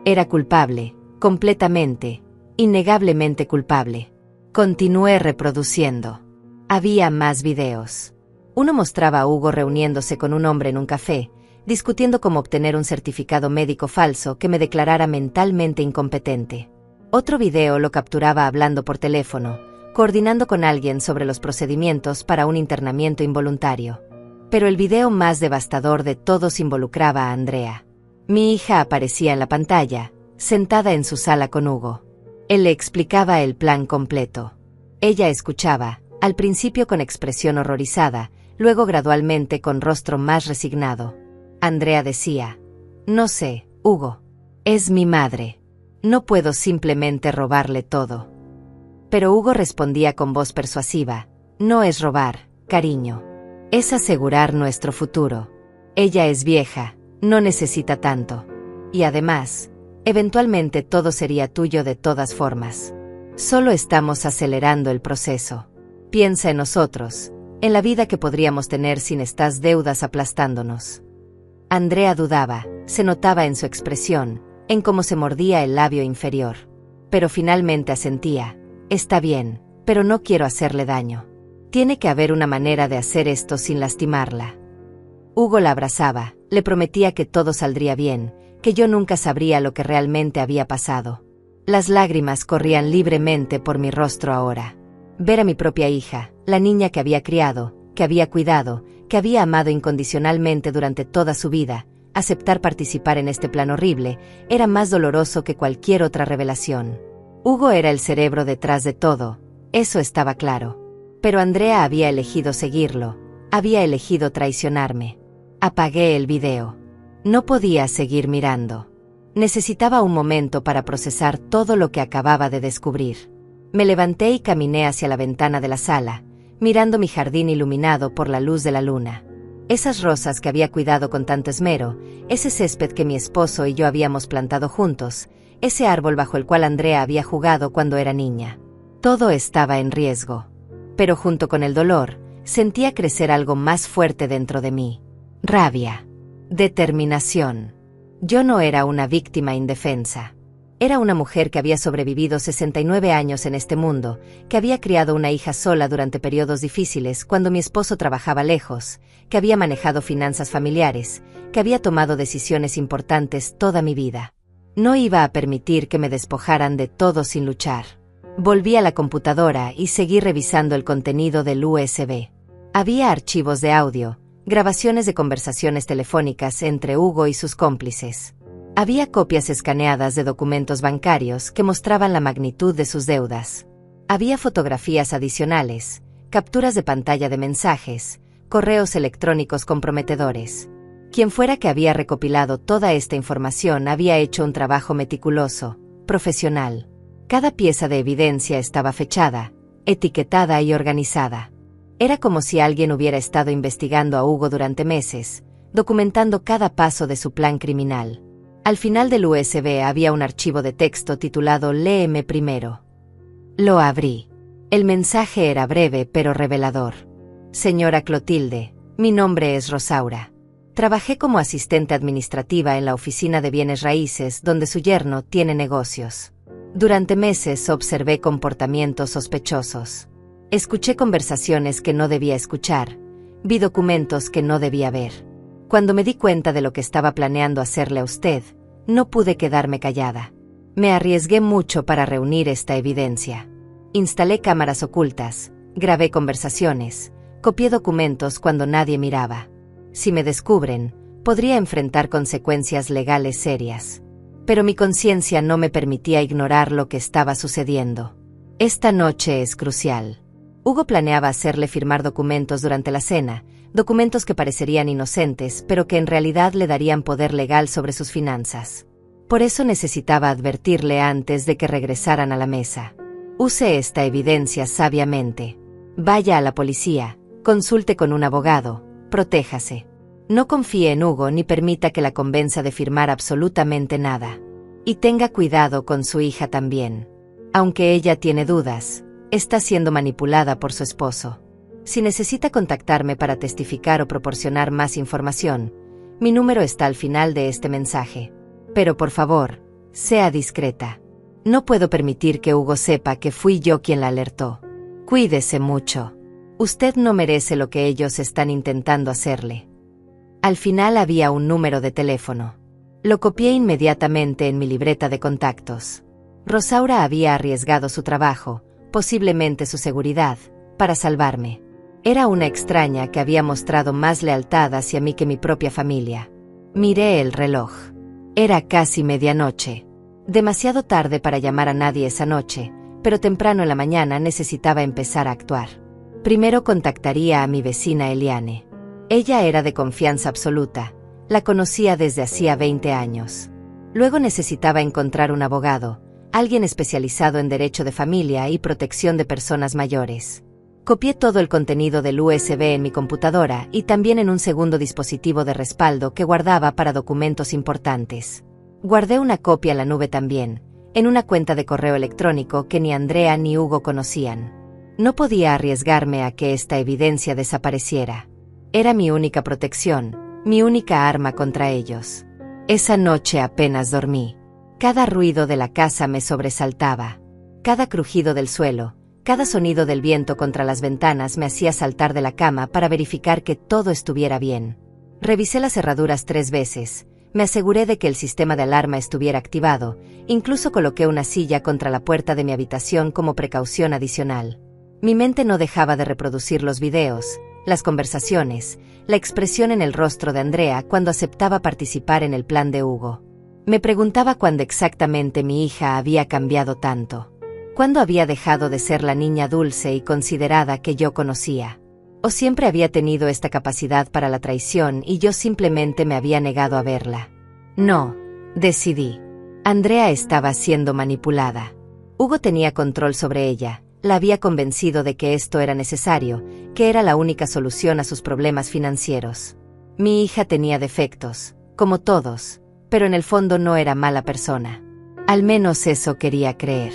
Era culpable, completamente, innegablemente culpable. Continué reproduciendo. Había más videos. Uno mostraba a Hugo reuniéndose con un hombre en un café, discutiendo cómo obtener un certificado médico falso que me declarara mentalmente incompetente. Otro video lo capturaba hablando por teléfono, coordinando con alguien sobre los procedimientos para un internamiento involuntario. Pero el video más devastador de todos involucraba a Andrea. Mi hija aparecía en la pantalla, sentada en su sala con Hugo. Él le explicaba el plan completo. Ella escuchaba, al principio con expresión horrorizada, luego gradualmente con rostro más resignado. Andrea decía: no sé, Hugo. Es mi madre. No puedo simplemente robarle todo. Pero Hugo respondía con voz persuasiva: no es robar, cariño. Es asegurar nuestro futuro. Ella es vieja, no necesita tanto. Y además, eventualmente todo sería tuyo de todas formas. Solo estamos acelerando el proceso. Piensa en nosotros, en la vida que podríamos tener sin estas deudas aplastándonos. Andrea dudaba, se notaba en su expresión, en cómo se mordía el labio inferior. Pero finalmente asentía: está bien, pero no quiero hacerle daño. Tiene que haber una manera de hacer esto sin lastimarla. Hugo la abrazaba, le prometía que todo saldría bien, que yo nunca sabría lo que realmente había pasado. Las lágrimas corrían libremente por mi rostro ahora. Ver a mi propia hija, la niña que había criado, que había cuidado, que había amado incondicionalmente durante toda su vida, aceptar participar en este plan horrible, era más doloroso que cualquier otra revelación. Hugo era el cerebro detrás de todo, eso estaba claro. Pero Andrea había elegido seguirlo, había elegido traicionarme. Apagué el video. No podía seguir mirando. Necesitaba un momento para procesar todo lo que acababa de descubrir. Me levanté y caminé hacia la ventana de la sala, mirando mi jardín iluminado por la luz de la luna. Esas rosas que había cuidado con tanto esmero, ese césped que mi esposo y yo habíamos plantado juntos, ese árbol bajo el cual Andrea había jugado cuando era niña. Todo estaba en riesgo. Pero junto con el dolor, sentía crecer algo más fuerte dentro de mí. Rabia. Determinación. Yo no era una víctima indefensa. Era una mujer que había sobrevivido 69 años en este mundo, que había criado una hija sola durante periodos difíciles cuando mi esposo trabajaba lejos, que había manejado finanzas familiares, que había tomado decisiones importantes toda mi vida. No iba a permitir que me despojaran de todo sin luchar. Volví a la computadora y seguí revisando el contenido del USB. Había archivos de audio, grabaciones de conversaciones telefónicas entre Hugo y sus cómplices. Había copias escaneadas de documentos bancarios que mostraban la magnitud de sus deudas. Había fotografías adicionales, capturas de pantalla de mensajes, correos electrónicos comprometedores. Quien fuera que había recopilado toda esta información había hecho un trabajo meticuloso, profesional. Cada pieza de evidencia estaba fechada, etiquetada y organizada. Era como si alguien hubiera estado investigando a Hugo durante meses, documentando cada paso de su plan criminal. Al final del USB había un archivo de texto titulado Léeme primero. Lo abrí. El mensaje era breve pero revelador. Señora Clotilde, mi nombre es Rosaura. Trabajé como asistente administrativa en la oficina de bienes raíces donde su yerno tiene negocios. Durante meses observé comportamientos sospechosos. Escuché conversaciones que no debía escuchar, vi documentos que no debía ver. Cuando me di cuenta de lo que estaba planeando hacerle a usted, no pude quedarme callada. Me arriesgué mucho para reunir esta evidencia. Instalé cámaras ocultas, grabé conversaciones, copié documentos cuando nadie miraba. Si me descubren, podría enfrentar consecuencias legales serias. Pero mi conciencia no me permitía ignorar lo que estaba sucediendo. Esta noche es crucial. Hugo planeaba hacerle firmar documentos durante la cena, documentos que parecerían inocentes, pero que en realidad le darían poder legal sobre sus finanzas. Por eso necesitaba advertirle antes de que regresaran a la mesa. Use esta evidencia sabiamente. Vaya a la policía, consulte con un abogado, protéjase. No confíe en Hugo ni permita que la convenza de firmar absolutamente nada. Y tenga cuidado con su hija también. Aunque ella tiene dudas, está siendo manipulada por su esposo. Si necesita contactarme para testificar o proporcionar más información, mi número está al final de este mensaje. Pero por favor, sea discreta. No puedo permitir que Hugo sepa que fui yo quien la alertó. Cuídese mucho. Usted no merece lo que ellos están intentando hacerle. Al final había un número de teléfono. Lo copié inmediatamente en mi libreta de contactos. Rosaura había arriesgado su trabajo, posiblemente su seguridad, para salvarme. Era una extraña que había mostrado más lealtad hacia mí que mi propia familia. Miré el reloj. Era casi medianoche. Demasiado tarde para llamar a nadie esa noche, pero temprano en la mañana necesitaba empezar a actuar. Primero contactaría a mi vecina Eliane. Ella era de confianza absoluta, la conocía desde hacía 20 años. Luego necesitaba encontrar un abogado, alguien especializado en derecho de familia y protección de personas mayores. Copié todo el contenido del USB en mi computadora y también en un segundo dispositivo de respaldo que guardaba para documentos importantes. Guardé una copia en la nube también, en una cuenta de correo electrónico que ni Andrea ni Hugo conocían. No podía arriesgarme a que esta evidencia desapareciera. Era mi única protección, mi única arma contra ellos. Esa noche apenas dormí. Cada ruido de la casa me sobresaltaba. Cada crujido del suelo, cada sonido del viento contra las ventanas me hacía saltar de la cama para verificar que todo estuviera bien. Revisé las cerraduras 3 veces, me aseguré de que el sistema de alarma estuviera activado, incluso coloqué una silla contra la puerta de mi habitación como precaución adicional. Mi mente no dejaba de reproducir los videos, las conversaciones, la expresión en el rostro de Andrea cuando aceptaba participar en el plan de Hugo. Me preguntaba cuándo exactamente mi hija había cambiado tanto. ¿Cuándo había dejado de ser la niña dulce y considerada que yo conocía? ¿O siempre había tenido esta capacidad para la traición y yo simplemente me había negado a verla? No, decidí. Andrea estaba siendo manipulada. Hugo tenía control sobre ella, la había convencido de que esto era necesario, que era la única solución a sus problemas financieros. Mi hija tenía defectos, como todos, pero en el fondo no era mala persona. Al menos eso quería creer.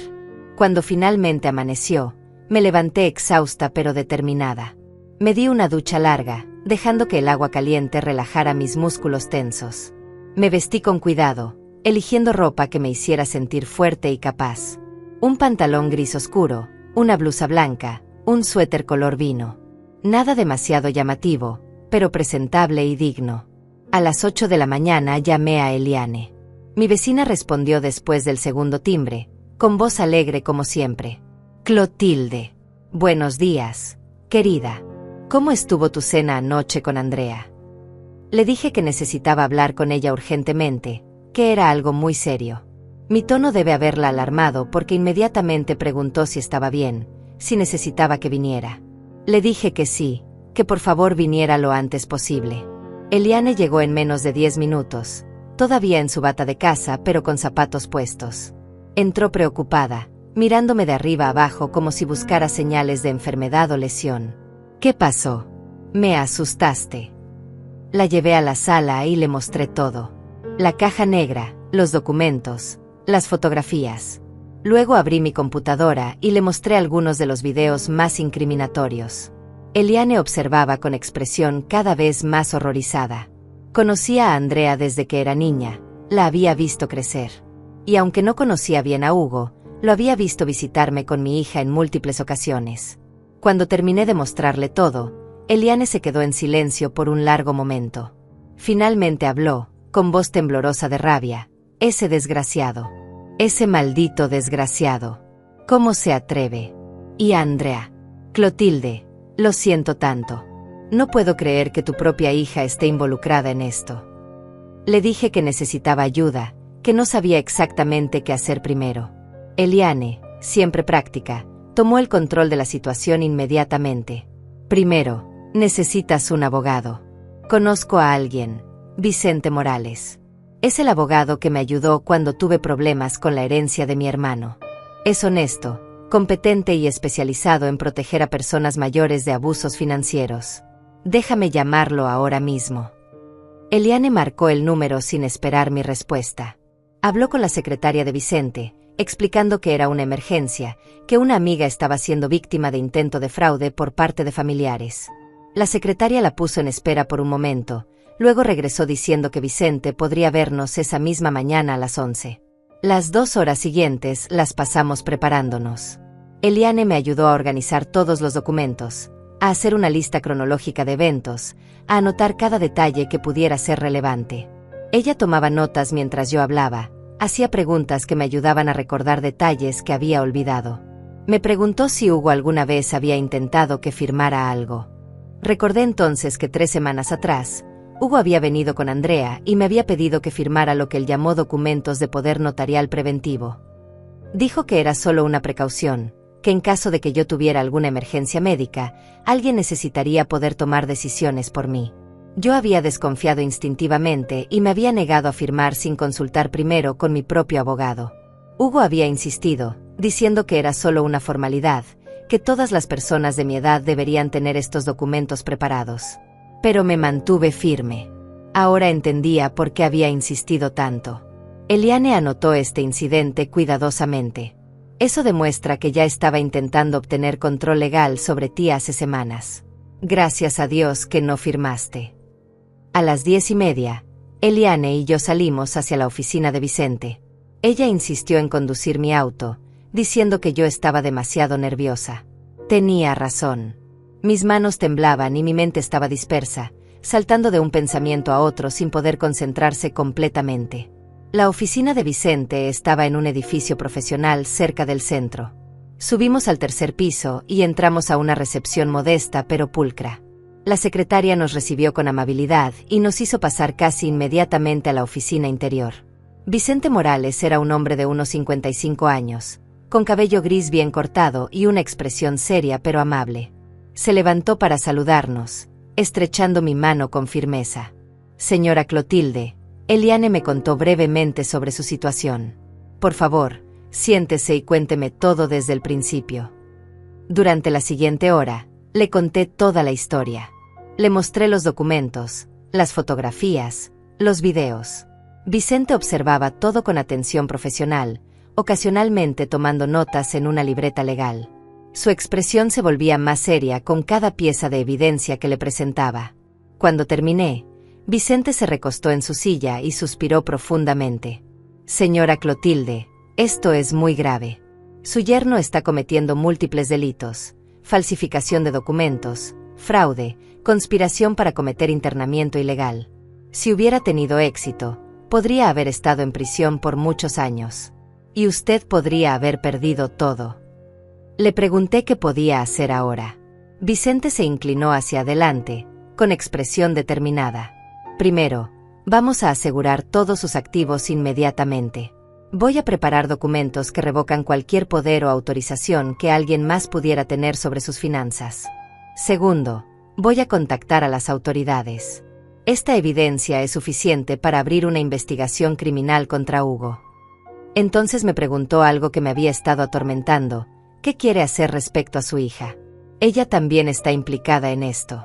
Cuando finalmente amaneció, me levanté exhausta pero determinada. Me di una ducha larga, dejando que el agua caliente relajara mis músculos tensos. Me vestí con cuidado, eligiendo ropa que me hiciera sentir fuerte y capaz. Un pantalón gris oscuro, una blusa blanca, un suéter color vino. Nada demasiado llamativo, pero presentable y digno. A las 8 de la mañana llamé a Eliane. Mi vecina respondió después del segundo timbre, con voz alegre como siempre. Clotilde. Buenos días, querida. ¿Cómo estuvo tu cena anoche con Andrea? Le dije que necesitaba hablar con ella urgentemente, que era algo muy serio. Mi tono debe haberla alarmado porque inmediatamente preguntó si estaba bien, si necesitaba que viniera. Le dije que sí, que por favor viniera lo antes posible. Eliane llegó en menos de 10 minutos, todavía en su bata de casa pero con zapatos puestos. Entró preocupada, mirándome de arriba abajo como si buscara señales de enfermedad o lesión. ¿Qué pasó? Me asustaste. La llevé a la sala y le mostré todo. La caja negra, los documentos, las fotografías. Luego abrí mi computadora y le mostré algunos de los videos más incriminatorios. Eliane observaba con expresión cada vez más horrorizada. Conocía a Andrea desde que era niña, la había visto crecer. Y aunque no conocía bien a Hugo, lo había visto visitarme con mi hija en múltiples ocasiones. Cuando terminé de mostrarle todo, Eliane se quedó en silencio por un largo momento. Finalmente habló, con voz temblorosa de rabia. Ese desgraciado. Ese maldito desgraciado. ¿Cómo se atreve? Y Andrea. Clotilde, lo siento tanto. No puedo creer que tu propia hija esté involucrada en esto. Le dije que necesitaba ayuda, que no sabía exactamente qué hacer primero. Eliane, siempre práctica, tomó el control de la situación inmediatamente. Primero, necesitas un abogado. Conozco a alguien, Vicente Morales. Es el abogado que me ayudó cuando tuve problemas con la herencia de mi hermano. Es honesto, competente y especializado en proteger a personas mayores de abusos financieros. Déjame llamarlo ahora mismo. Eliane marcó el número sin esperar mi respuesta. Habló con la secretaria de Vicente, explicando que era una emergencia, que una amiga estaba siendo víctima de intento de fraude por parte de familiares. La secretaria la puso en espera por un momento, luego regresó diciendo que Vicente podría vernos esa misma mañana a las 11. Las 2 horas siguientes las pasamos preparándonos. Eliane me ayudó a organizar todos los documentos, a hacer una lista cronológica de eventos, a anotar cada detalle que pudiera ser relevante. Ella tomaba notas mientras yo hablaba, hacía preguntas que me ayudaban a recordar detalles que había olvidado. Me preguntó si Hugo alguna vez había intentado que firmara algo. Recordé entonces que 3 semanas atrás, Hugo había venido con Andrea y me había pedido que firmara lo que él llamó documentos de poder notarial preventivo. Dijo que era solo una precaución, que en caso de que yo tuviera alguna emergencia médica, alguien necesitaría poder tomar decisiones por mí. Yo había desconfiado instintivamente y me había negado a firmar sin consultar primero con mi propio abogado. Hugo había insistido, diciendo que era solo una formalidad, que todas las personas de mi edad deberían tener estos documentos preparados. Pero me mantuve firme. Ahora entendía por qué había insistido tanto. Eliane anotó este incidente cuidadosamente. Eso demuestra que ya estaba intentando obtener control legal sobre ti hace semanas. Gracias a Dios que no firmaste. A las 10:30, Eliane y yo salimos hacia la oficina de Vicente. Ella insistió en conducir mi auto, diciendo que yo estaba demasiado nerviosa. Tenía razón. Mis manos temblaban y mi mente estaba dispersa, saltando de un pensamiento a otro sin poder concentrarse completamente. La oficina de Vicente estaba en un edificio profesional cerca del centro. Subimos al 3er piso y entramos a una recepción modesta pero pulcra. La secretaria nos recibió con amabilidad y nos hizo pasar casi inmediatamente a la oficina interior. Vicente Morales era un hombre de unos 55 años, con cabello gris bien cortado y una expresión seria pero amable. Se levantó para saludarnos, estrechando mi mano con firmeza. Señora Clotilde, Eliane me contó brevemente sobre su situación. Por favor, siéntese y cuénteme todo desde el principio. Durante la siguiente hora, le conté toda la historia. Le mostré los documentos, las fotografías, los videos. Vicente observaba todo con atención profesional, ocasionalmente tomando notas en una libreta legal. Su expresión se volvía más seria con cada pieza de evidencia que le presentaba. Cuando terminé, Vicente se recostó en su silla y suspiró profundamente. Señora Clotilde, esto es muy grave. Su yerno está cometiendo múltiples delitos: falsificación de documentos, fraude, conspiración para cometer internamiento ilegal. Si hubiera tenido éxito, podría haber estado en prisión por muchos años. Y usted podría haber perdido todo. Le pregunté qué podía hacer ahora. Vicente se inclinó hacia adelante, con expresión determinada. Primero, vamos a asegurar todos sus activos inmediatamente. Voy a preparar documentos que revocan cualquier poder o autorización que alguien más pudiera tener sobre sus finanzas. Segundo, voy a contactar a las autoridades. Esta evidencia es suficiente para abrir una investigación criminal contra Hugo. Entonces me preguntó algo que me había estado atormentando. ¿Qué quiere hacer respecto a su hija? Ella también está implicada en esto.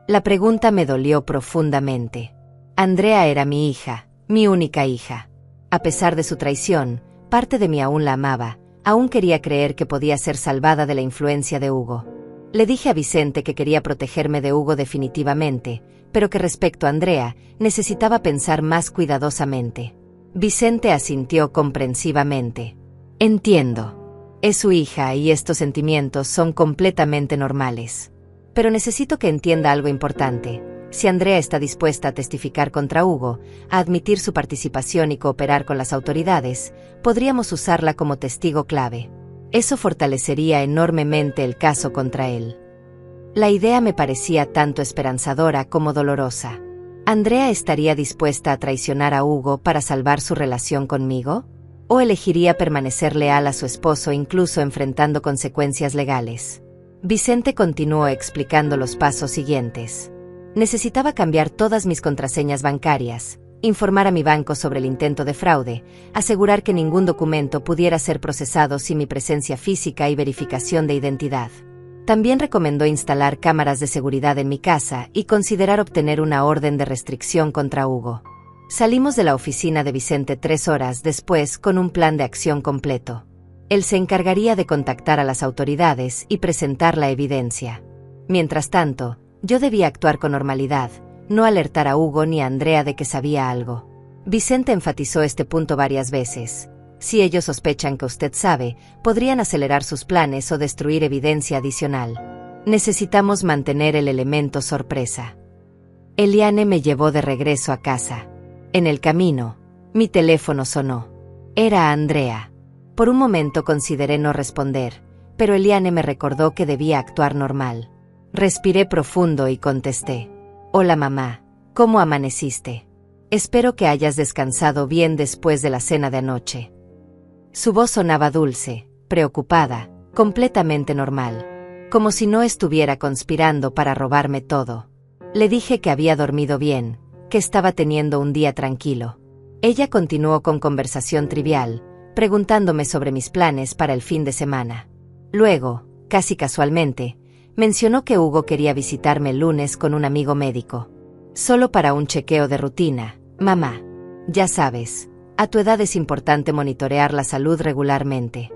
La pregunta me dolió profundamente. Andrea era mi hija, mi única hija. A pesar de su traición, parte de mí aún la amaba, aún quería creer que podía ser salvada de la influencia de Hugo. Le dije a Vicente que quería protegerme de Hugo definitivamente, pero que respecto a Andrea, necesitaba pensar más cuidadosamente. Vicente asintió comprensivamente. Entiendo. Es su hija y estos sentimientos son completamente normales. Pero necesito que entienda algo importante. Si Andrea está dispuesta a testificar contra Hugo, a admitir su participación y cooperar con las autoridades, podríamos usarla como testigo clave. Eso fortalecería enormemente el caso contra él. La idea me parecía tanto esperanzadora como dolorosa. ¿Andrea estaría dispuesta a traicionar a Hugo para salvar su relación conmigo? ¿O elegiría permanecer leal a su esposo incluso enfrentando consecuencias legales? Vicente continuó explicando los pasos siguientes. Necesitaba cambiar todas mis contraseñas bancarias, informar a mi banco sobre el intento de fraude, asegurar que ningún documento pudiera ser procesado sin mi presencia física y verificación de identidad. También recomendó instalar cámaras de seguridad en mi casa y considerar obtener una orden de restricción contra Hugo. Salimos de la oficina de Vicente 3 horas después con un plan de acción completo. Él se encargaría de contactar a las autoridades y presentar la evidencia. Mientras tanto, yo debía actuar con normalidad, no alertar a Hugo ni a Andrea de que sabía algo. Vicente enfatizó este punto varias veces. Si ellos sospechan que usted sabe, podrían acelerar sus planes o destruir evidencia adicional. Necesitamos mantener el elemento sorpresa. Eliane me llevó de regreso a casa. En el camino, mi teléfono sonó. Era Andrea. Por un momento consideré no responder, pero Eliane me recordó que debía actuar normal. Respiré profundo y contesté. Hola mamá, ¿cómo amaneciste? Espero que hayas descansado bien después de la cena de anoche. Su voz sonaba dulce, preocupada, completamente normal, como si no estuviera conspirando para robarme todo. Le dije que había dormido bien, que estaba teniendo un día tranquilo. Ella continuó con conversación trivial, preguntándome sobre mis planes para el fin de semana. Luego, casi casualmente, mencionó que Hugo quería visitarme el lunes con un amigo médico. Solo para un chequeo de rutina, mamá. Ya sabes, a tu edad es importante monitorear la salud regularmente.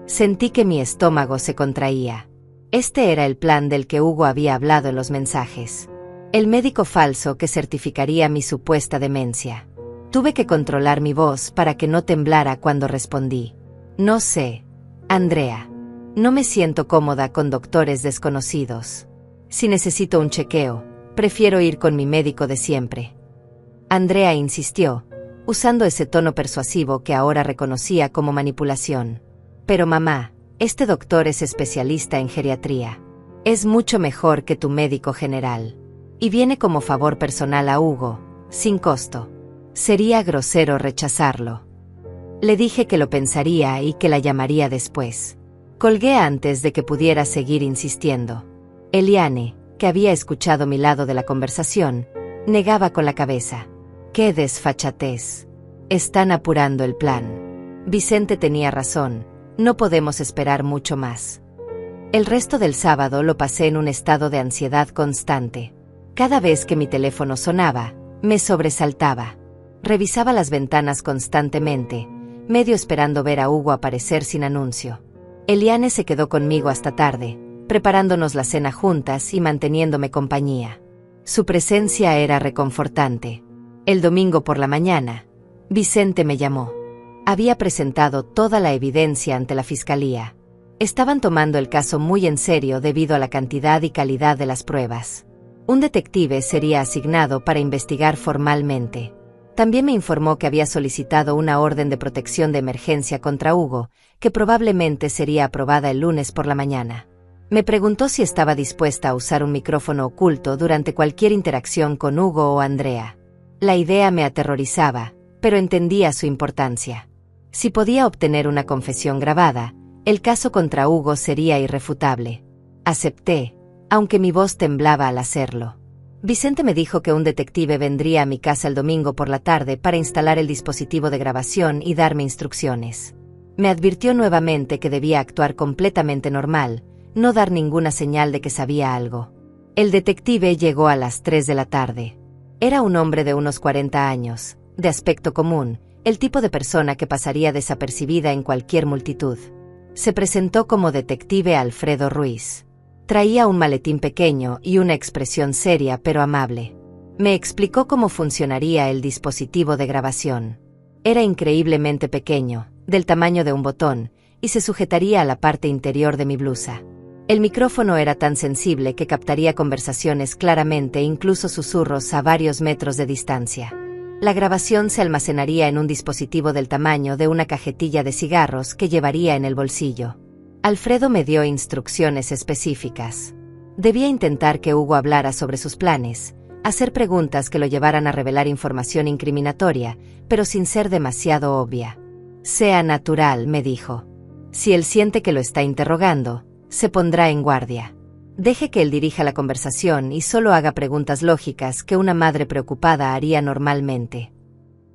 Sentí que mi estómago se contraía. Este era el plan del que Hugo había hablado en los mensajes. El médico falso que certificaría mi supuesta demencia. Tuve que controlar mi voz para que no temblara cuando respondí. No sé, Andrea. No me siento cómoda con doctores desconocidos. Si necesito un chequeo, prefiero ir con mi médico de siempre. Andrea insistió, usando ese tono persuasivo que ahora reconocía como manipulación. Pero mamá, este doctor es especialista en geriatría. Es mucho mejor que tu médico general. Y viene como favor personal a Hugo, sin costo. Sería grosero rechazarlo. Le dije que lo pensaría y que la llamaría después. Colgué antes de que pudiera seguir insistiendo. Eliane, que había escuchado mi lado de la conversación, negaba con la cabeza. ¡Qué desfachatez! Están apurando el plan. Vicente tenía razón, no podemos esperar mucho más. El resto del sábado lo pasé en un estado de ansiedad constante. Cada vez que mi teléfono sonaba, me sobresaltaba. Revisaba las ventanas constantemente, medio esperando ver a Hugo aparecer sin anuncio. Eliane se quedó conmigo hasta tarde, preparándonos la cena juntas y manteniéndome compañía. Su presencia era reconfortante. El domingo por la mañana, Vicente me llamó. Había presentado toda la evidencia ante la fiscalía. Estaban tomando el caso muy en serio debido a la cantidad y calidad de las pruebas. Un detective sería asignado para investigar formalmente. También me informó que había solicitado una orden de protección de emergencia contra Hugo, que probablemente sería aprobada el lunes por la mañana. Me preguntó si estaba dispuesta a usar un micrófono oculto durante cualquier interacción con Hugo o Andrea. La idea me aterrorizaba, pero entendía su importancia. Si podía obtener una confesión grabada, el caso contra Hugo sería irrefutable. Acepté, aunque mi voz temblaba al hacerlo. Vicente me dijo que un detective vendría a mi casa el domingo por la tarde para instalar el dispositivo de grabación y darme instrucciones. Me advirtió nuevamente que debía actuar completamente normal, no dar ninguna señal de que sabía algo. El detective llegó a las 3 de la tarde. Era un hombre de unos 40 años, de aspecto común, el tipo de persona que pasaría desapercibida en cualquier multitud. Se presentó como detective Alfredo Ruiz. Traía un maletín pequeño y una expresión seria pero amable. Me explicó cómo funcionaría el dispositivo de grabación. Era increíblemente pequeño, del tamaño de un botón, y se sujetaría a la parte interior de mi blusa. El micrófono era tan sensible que captaría conversaciones claramente e incluso susurros a varios metros de distancia. La grabación se almacenaría en un dispositivo del tamaño de una cajetilla de cigarros que llevaría en el bolsillo. Alfredo me dio instrucciones específicas. Debía intentar que Hugo hablara sobre sus planes, hacer preguntas que lo llevaran a revelar información incriminatoria, pero sin ser demasiado obvia. Sea natural, me dijo. Si él siente que lo está interrogando, se pondrá en guardia. Deje que él dirija la conversación y solo haga preguntas lógicas que una madre preocupada haría normalmente.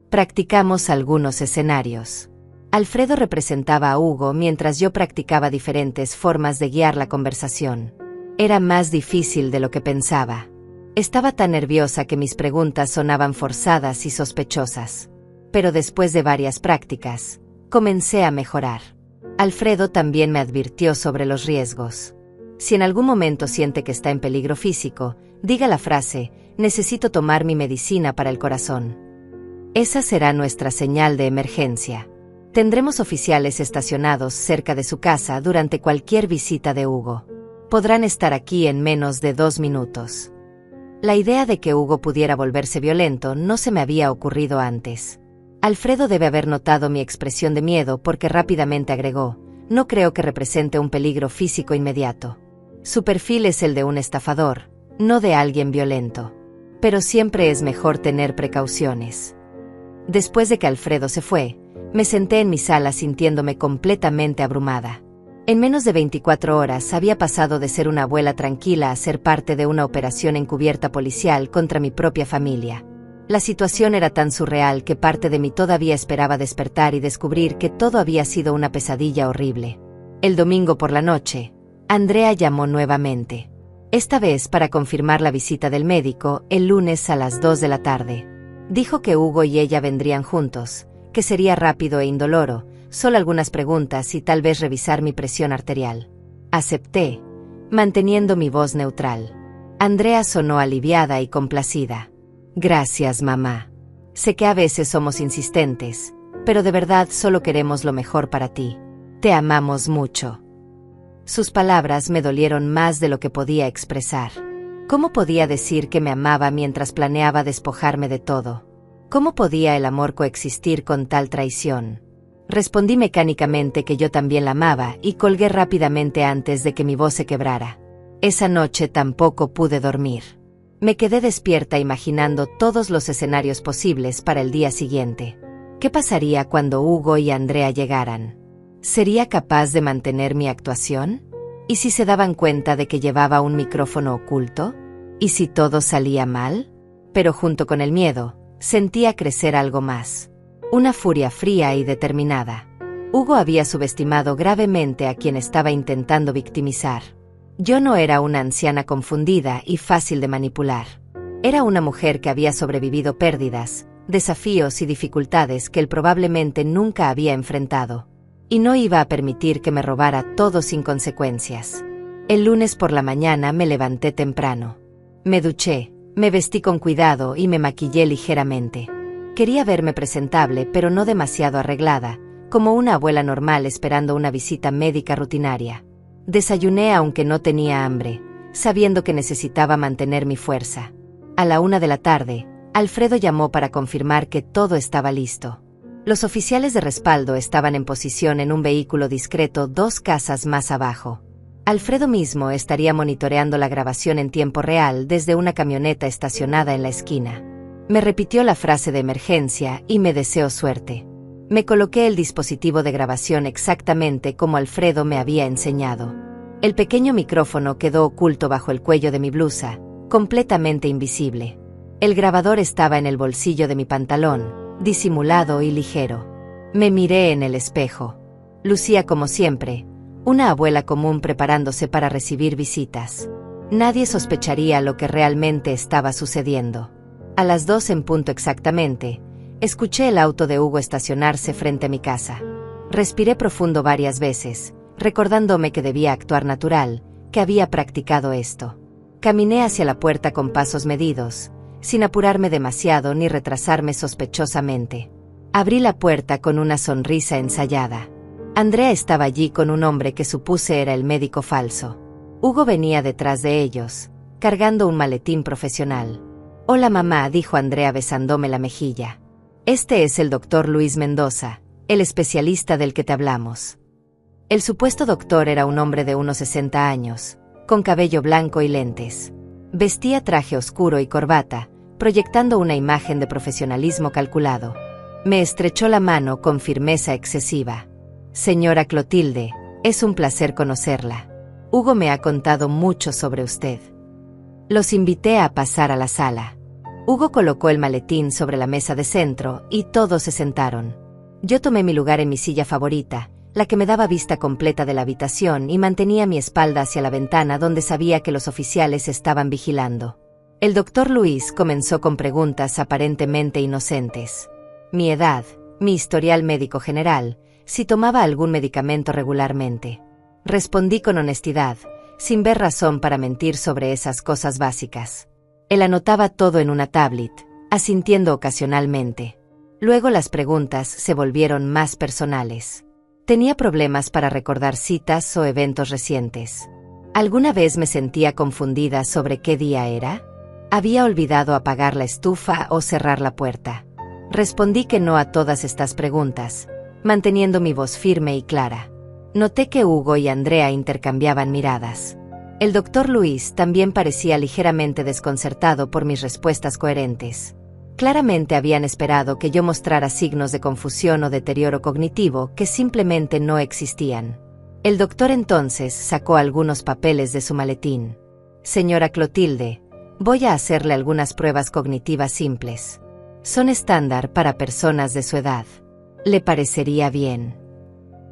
Practicamos algunos escenarios. Alfredo representaba a Hugo mientras yo practicaba diferentes formas de guiar la conversación. Era más difícil de lo que pensaba. Estaba tan nerviosa que mis preguntas sonaban forzadas y sospechosas. Pero después de varias prácticas, comencé a mejorar. Alfredo también me advirtió sobre los riesgos. Si en algún momento siente que está en peligro físico, diga la frase, necesito tomar mi medicina para el corazón. Esa será nuestra señal de emergencia. Tendremos oficiales estacionados cerca de su casa durante cualquier visita de Hugo. Podrán estar aquí en menos de 2 minutos. La idea de que Hugo pudiera volverse violento no se me había ocurrido antes. Alfredo debe haber notado mi expresión de miedo porque rápidamente agregó, no creo que represente un peligro físico inmediato. Su perfil es el de un estafador, no de alguien violento. Pero siempre es mejor tener precauciones. Después de que Alfredo se fue, me senté en mi sala sintiéndome completamente abrumada. En menos de 24 horas había pasado de ser una abuela tranquila a ser parte de una operación encubierta policial contra mi propia familia. La situación era tan surreal que parte de mí todavía esperaba despertar y descubrir que todo había sido una pesadilla horrible. El domingo por la noche, Andrea llamó nuevamente. Esta vez para confirmar la visita del médico el lunes a las 2 de la tarde. Dijo que Hugo y ella vendrían juntos, que sería rápido e indoloro, solo algunas preguntas y tal vez revisar mi presión arterial. Acepté, manteniendo mi voz neutral. Andrea sonó aliviada y complacida. Gracias, mamá. Sé que a veces somos insistentes, pero de verdad solo queremos lo mejor para ti. Te amamos mucho. Sus palabras me dolieron más de lo que podía expresar. ¿Cómo podía decir que me amaba mientras planeaba despojarme de todo? ¿Cómo podía el amor coexistir con tal traición? Respondí mecánicamente que yo también la amaba y colgué rápidamente antes de que mi voz se quebrara. Esa noche tampoco pude dormir. Me quedé despierta imaginando todos los escenarios posibles para el día siguiente. ¿Qué pasaría cuando Hugo y Andrea llegaran? ¿Sería capaz de mantener mi actuación? ¿Y si se daban cuenta de que llevaba un micrófono oculto? ¿Y si todo salía mal? Pero junto con el miedo, sentía crecer algo más. Una furia fría y determinada. Hugo había subestimado gravemente a quien estaba intentando victimizar. Yo no era una anciana confundida y fácil de manipular. Era una mujer que había sobrevivido pérdidas, desafíos y dificultades que él probablemente nunca había enfrentado. Y no iba a permitir que me robara todo sin consecuencias. El lunes por la mañana me levanté temprano. Me duché, me vestí con cuidado y me maquillé ligeramente. Quería verme presentable pero no demasiado arreglada, como una abuela normal esperando una visita médica rutinaria. Desayuné aunque no tenía hambre, sabiendo que necesitaba mantener mi fuerza. A la 1 de la tarde, Alfredo llamó para confirmar que todo estaba listo. Los oficiales de respaldo estaban en posición en un vehículo discreto 2 casas más abajo. Alfredo mismo estaría monitoreando la grabación en tiempo real desde una camioneta estacionada en la esquina. Me repitió la frase de emergencia y me deseó suerte. Me coloqué el dispositivo de grabación exactamente como Alfredo me había enseñado. El pequeño micrófono quedó oculto bajo el cuello de mi blusa, completamente invisible. El grabador estaba en el bolsillo de mi pantalón, disimulado y ligero. Me miré en el espejo. Lucía como siempre, una abuela común preparándose para recibir visitas. Nadie sospecharía lo que realmente estaba sucediendo. A las 2 en punto exactamente, escuché el auto de Hugo estacionarse frente a mi casa. Respiré profundo varias veces, recordándome que debía actuar natural, que había practicado esto. Caminé hacia la puerta con pasos medidos, sin apurarme demasiado ni retrasarme sospechosamente. Abrí la puerta con una sonrisa ensayada. Andrea estaba allí con un hombre que supuse era el médico falso. Hugo venía detrás de ellos, cargando un maletín profesional. «Hola mamá», dijo Andrea besándome la mejilla. «Este es el doctor Luis Mendoza, el especialista del que te hablamos». El supuesto doctor era un hombre de unos 60 años, con cabello blanco y lentes. Vestía traje oscuro y corbata, proyectando una imagen de profesionalismo calculado. Me estrechó la mano con firmeza excesiva. «Señora Clotilde, es un placer conocerla. Hugo me ha contado mucho sobre usted». Los invité a pasar a la sala. Hugo colocó el maletín sobre la mesa de centro y todos se sentaron. Yo tomé mi lugar en mi silla favorita, la que me daba vista completa de la habitación y mantenía mi espalda hacia la ventana donde sabía que los oficiales estaban vigilando. El doctor Luis comenzó con preguntas aparentemente inocentes. Mi edad, mi historial médico general, si tomaba algún medicamento regularmente. Respondí con honestidad, sin ver razón para mentir sobre esas cosas básicas. Él anotaba todo en una tablet, asintiendo ocasionalmente. Luego las preguntas se volvieron más personales. Tenía problemas para recordar citas o eventos recientes. ¿Alguna vez me sentía confundida sobre qué día era? ¿Había olvidado apagar la estufa o cerrar la puerta? Respondí que no a todas estas preguntas, manteniendo mi voz firme y clara. Noté que Hugo y Andrea intercambiaban miradas. El doctor Luis también parecía ligeramente desconcertado por mis respuestas coherentes. Claramente habían esperado que yo mostrara signos de confusión o deterioro cognitivo que simplemente no existían. El doctor entonces sacó algunos papeles de su maletín. «Señora Clotilde, voy a hacerle algunas pruebas cognitivas simples. Son estándar para personas de su edad. ¿Le parecería bien?»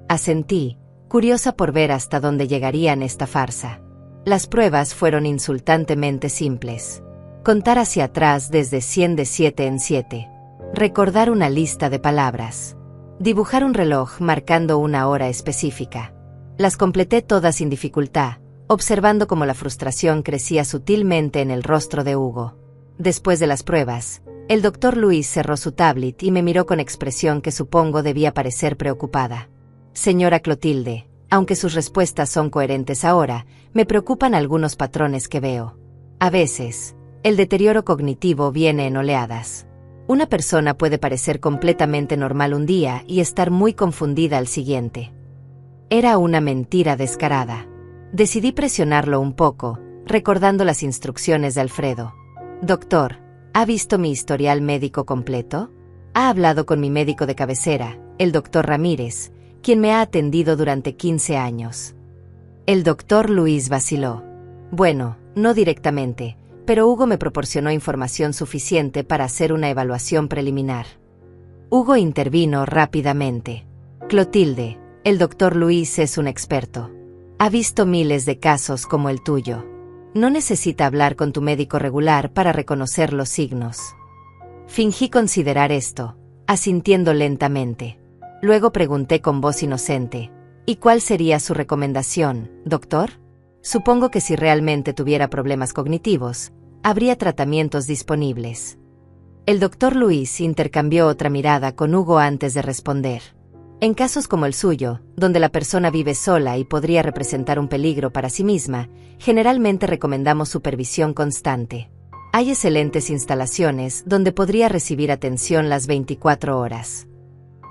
Asentí, curiosa por ver hasta dónde llegarían esta farsa. Las pruebas fueron insultantemente simples. Contar hacia atrás desde 100 de 7 en 7. Recordar una lista de palabras. Dibujar un reloj marcando una hora específica. Las completé todas sin dificultad, observando cómo la frustración crecía sutilmente en el rostro de Hugo. Después de las pruebas, el doctor Luis cerró su tablet y me miró con expresión que supongo debía parecer preocupada. «Señora Clotilde, aunque sus respuestas son coherentes ahora, me preocupan algunos patrones que veo. A veces, el deterioro cognitivo viene en oleadas. Una persona puede parecer completamente normal un día y estar muy confundida al siguiente». Era una mentira descarada. Decidí presionarlo un poco, recordando las instrucciones de Alfredo. «Doctor, ¿ha visto mi historial médico completo? ¿Ha hablado con mi médico de cabecera, el doctor Ramírez, quien me ha atendido durante 15 años?» El doctor Luis vaciló. «Bueno, no directamente, pero Hugo me proporcionó información suficiente para hacer una evaluación preliminar». Hugo intervino rápidamente. «Clotilde, el doctor Luis es un experto. Ha visto miles de casos como el tuyo. No necesita hablar con tu médico regular para reconocer los signos». Fingí considerar esto, asintiendo lentamente. Luego pregunté con voz inocente, «¿Y cuál sería su recomendación, doctor? Supongo que si realmente tuviera problemas cognitivos, habría tratamientos disponibles». El doctor Luis intercambió otra mirada con Hugo antes de responder. «En casos como el suyo, donde la persona vive sola y podría representar un peligro para sí misma, generalmente recomendamos supervisión constante. Hay excelentes instalaciones donde podría recibir atención las 24 horas.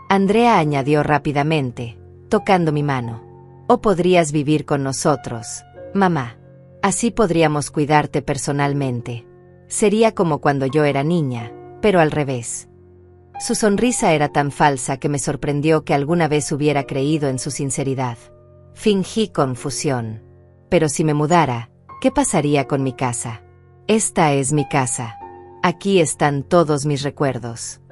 Andrea añadió rápidamente, tocando mi mano. O podrías vivir con nosotros, mamá. Así podríamos cuidarte personalmente. Sería como cuando yo era niña, pero al revés. Su sonrisa era tan falsa que me sorprendió que alguna vez hubiera creído en su sinceridad. Fingí confusión. Pero si me mudara, ¿qué pasaría con mi casa? Esta es mi casa. Aquí están todos mis recuerdos.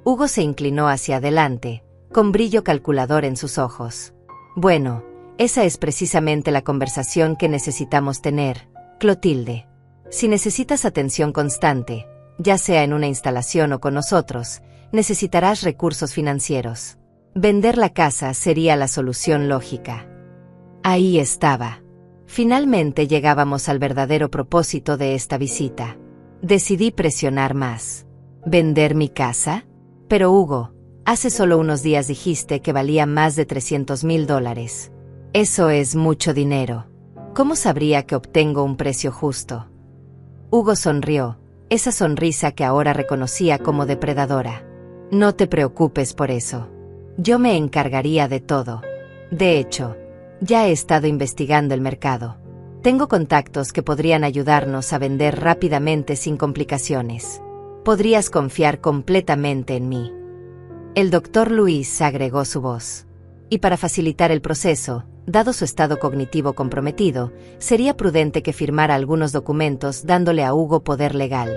Hugo se inclinó hacia adelante, con brillo calculador en sus ojos. Bueno, esa es precisamente la conversación que necesitamos tener, Clotilde. Si necesitas atención constante, ya sea en una instalación o con nosotros, necesitarás recursos financieros. Vender la casa sería la solución lógica. Ahí estaba. Finalmente llegábamos al verdadero propósito de esta visita. Decidí presionar más. ¿Vender mi casa? Pero Hugo, hace solo unos días dijiste que valía más de $300,000. Eso es mucho dinero. ¿Cómo sabría que obtengo un precio justo? Hugo sonrió, esa sonrisa que ahora reconocía como depredadora. No te preocupes por eso. Yo me encargaría de todo. De hecho, ya he estado investigando el mercado. Tengo contactos que podrían ayudarnos a vender rápidamente sin complicaciones. Podrías confiar completamente en mí. El doctor Luis agregó su voz. Y para facilitar el proceso, dado su estado cognitivo comprometido, sería prudente que firmara algunos documentos dándole a Hugo poder legal.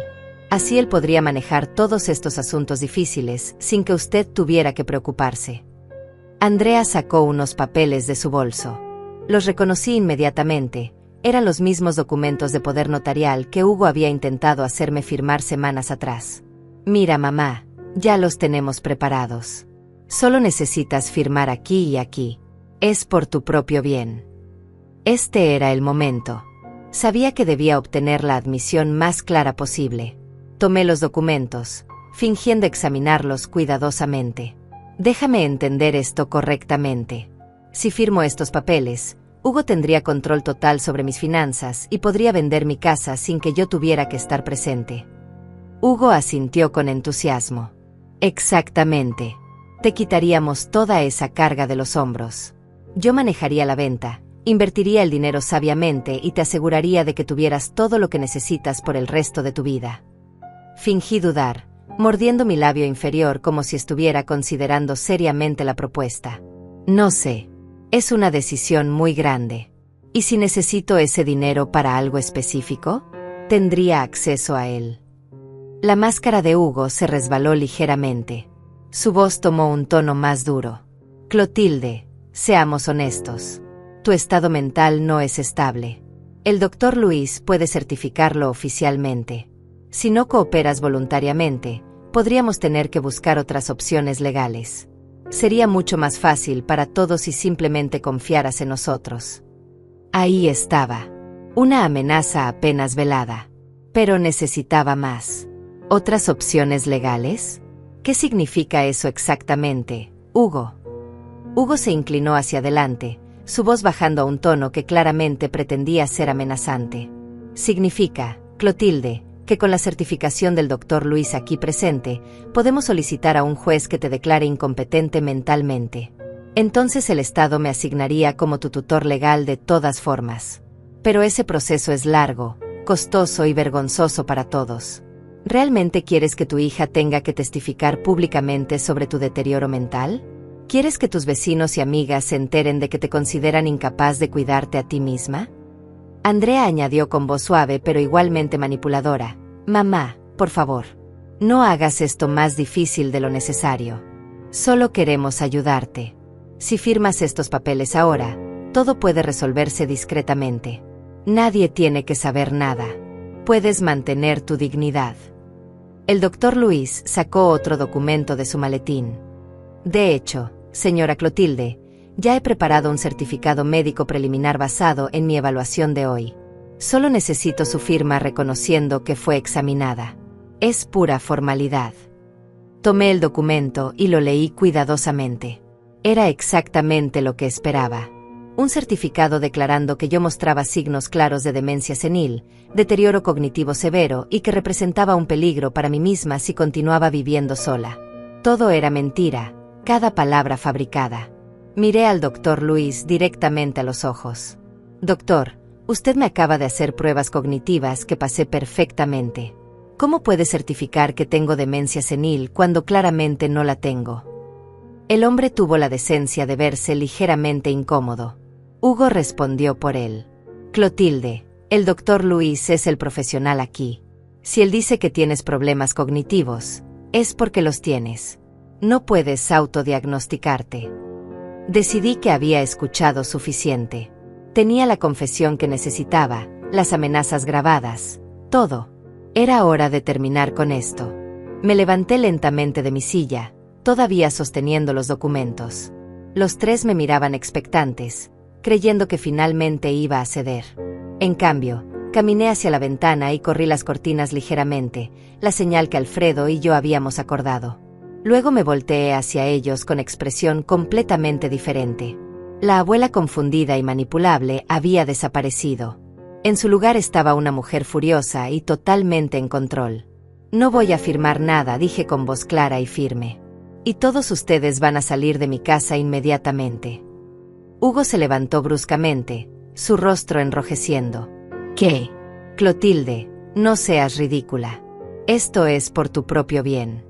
Así él podría manejar todos estos asuntos difíciles sin que usted tuviera que preocuparse. Andrea sacó unos papeles de su bolso. Los reconocí inmediatamente. Eran los mismos documentos de poder notarial que Hugo había intentado hacerme firmar semanas atrás. Mira, mamá, ya los tenemos preparados. Solo necesitas firmar aquí y aquí. Es por tu propio bien. Este era el momento. Sabía que debía obtener la admisión más clara posible. Tomé los documentos, fingiendo examinarlos cuidadosamente. Déjame entender esto correctamente. Si firmo estos papeles, Hugo tendría control total sobre mis finanzas y podría vender mi casa sin que yo tuviera que estar presente. Hugo asintió con entusiasmo. Exactamente. Te quitaríamos toda esa carga de los hombros. Yo manejaría la venta, invertiría el dinero sabiamente y te aseguraría de que tuvieras todo lo que necesitas por el resto de tu vida. Fingí dudar, mordiendo mi labio inferior como si estuviera considerando seriamente la propuesta. No sé. Es una decisión muy grande. ¿Y si necesito ese dinero para algo específico? ¿Tendría acceso a él? La máscara de Hugo se resbaló ligeramente. Su voz tomó un tono más duro. Clotilde, seamos honestos. Tu estado mental no es estable. El doctor Luis puede certificarlo oficialmente. Si no cooperas voluntariamente, podríamos tener que buscar otras opciones legales. Sería mucho más fácil para todos si simplemente confiaras en nosotros. Ahí estaba. Una amenaza apenas velada. Pero necesitaba más. ¿Otras opciones legales? ¿Qué significa eso exactamente, Hugo? Hugo se inclinó hacia adelante, su voz bajando a un tono que claramente pretendía ser amenazante. Significa, Clotilde, que con la certificación del doctor Luis aquí presente, podemos solicitar a un juez que te declare incompetente mentalmente. Entonces el Estado me asignaría como tu tutor legal de todas formas. Pero ese proceso es largo, costoso y vergonzoso para todos. ¿Realmente quieres que tu hija tenga que testificar públicamente sobre tu deterioro mental? ¿Quieres que tus vecinos y amigas se enteren de que te consideran incapaz de cuidarte a ti misma? Andrea añadió con voz suave pero igualmente manipuladora. Mamá, por favor, no hagas esto más difícil de lo necesario. Solo queremos ayudarte. Si firmas estos papeles ahora, todo puede resolverse discretamente. Nadie tiene que saber nada. Puedes mantener tu dignidad. El doctor Luis sacó otro documento de su maletín. De hecho, señora Clotilde, ya he preparado un certificado médico preliminar basado en mi evaluación de hoy. Solo necesito su firma reconociendo que fue examinada. Es pura formalidad. Tomé el documento y lo leí cuidadosamente. Era exactamente lo que esperaba. Un certificado declarando que yo mostraba signos claros de demencia senil, deterioro cognitivo severo y que representaba un peligro para mí misma si continuaba viviendo sola. Todo era mentira, cada palabra fabricada. Miré al doctor Luis directamente a los ojos. Doctor, usted me acaba de hacer pruebas cognitivas que pasé perfectamente. ¿Cómo puede certificar que tengo demencia senil cuando claramente no la tengo? El hombre tuvo la decencia de verse ligeramente incómodo. Hugo respondió por él. Clotilde, el doctor Luis es el profesional aquí. Si él dice que tienes problemas cognitivos, es porque los tienes. No puedes autodiagnosticarte. Decidí que había escuchado suficiente. Tenía la confesión que necesitaba, las amenazas grabadas, todo. Era hora de terminar con esto. Me levanté lentamente de mi silla, todavía sosteniendo los documentos. Los tres me miraban expectantes, creyendo que finalmente iba a ceder. En cambio, caminé hacia la ventana y corrí las cortinas ligeramente, la señal que Alfredo y yo habíamos acordado. Luego me volteé hacia ellos con expresión completamente diferente. La abuela confundida y manipulable había desaparecido. En su lugar estaba una mujer furiosa y totalmente en control. No voy a firmar nada, dije con voz clara y firme. Y todos ustedes van a salir de mi casa inmediatamente. Hugo se levantó bruscamente, su rostro enrojeciendo. ¿Qué? Clotilde, no seas ridícula. Esto es por tu propio bien.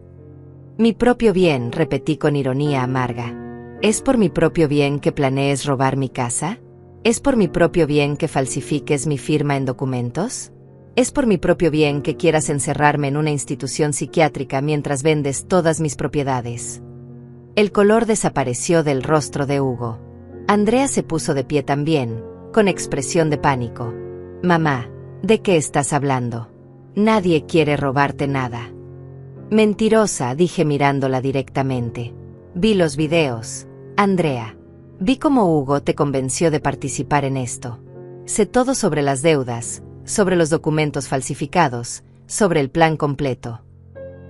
Mi propio bien, repetí con ironía amarga. ¿Es por mi propio bien que planees robar mi casa? ¿Es por mi propio bien que falsifiques mi firma en documentos? ¿Es por mi propio bien que quieras encerrarme en una institución psiquiátrica mientras vendes todas mis propiedades? El color desapareció del rostro de Hugo. Andrea se puso de pie también, con expresión de pánico. Mamá, ¿de qué estás hablando? Nadie quiere robarte nada. Mentirosa, dije mirándola directamente. Vi los videos, Andrea. Vi cómo Hugo te convenció de participar en esto. Sé todo sobre las deudas, sobre los documentos falsificados, sobre el plan completo.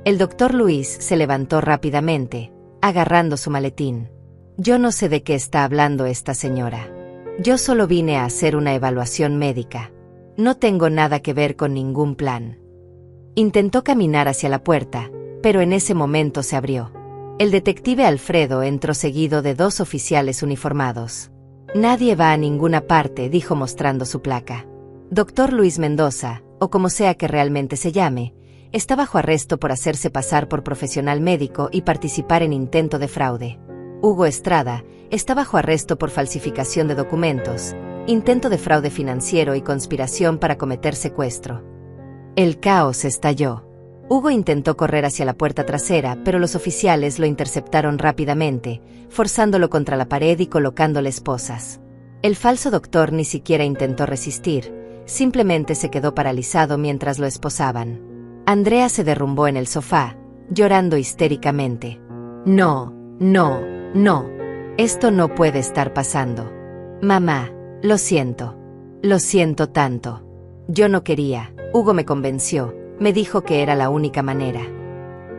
El doctor Luis se levantó rápidamente, agarrando su maletín. Yo no sé de qué está hablando esta señora. Yo solo vine a hacer una evaluación médica. No tengo nada que ver con ningún plan. Intentó caminar hacia la puerta, pero en ese momento se abrió. El detective Alfredo entró seguido de dos oficiales uniformados. Nadie va a ninguna parte, dijo mostrando su placa. Doctor Luis Mendoza, o como sea que realmente se llame, está bajo arresto por hacerse pasar por profesional médico y participar en intento de fraude. Hugo Estrada está bajo arresto por falsificación de documentos, intento de fraude financiero y conspiración para cometer secuestro. El caos estalló. Hugo intentó correr hacia la puerta trasera, pero los oficiales lo interceptaron rápidamente, forzándolo contra la pared y colocándole esposas. El falso doctor ni siquiera intentó resistir, simplemente se quedó paralizado mientras lo esposaban. Andrea se derrumbó en el sofá, llorando histéricamente. No, no, no. Esto no puede estar pasando. Mamá, lo siento. Lo siento tanto. Yo no quería. Hugo me convenció. Me dijo que era la única manera.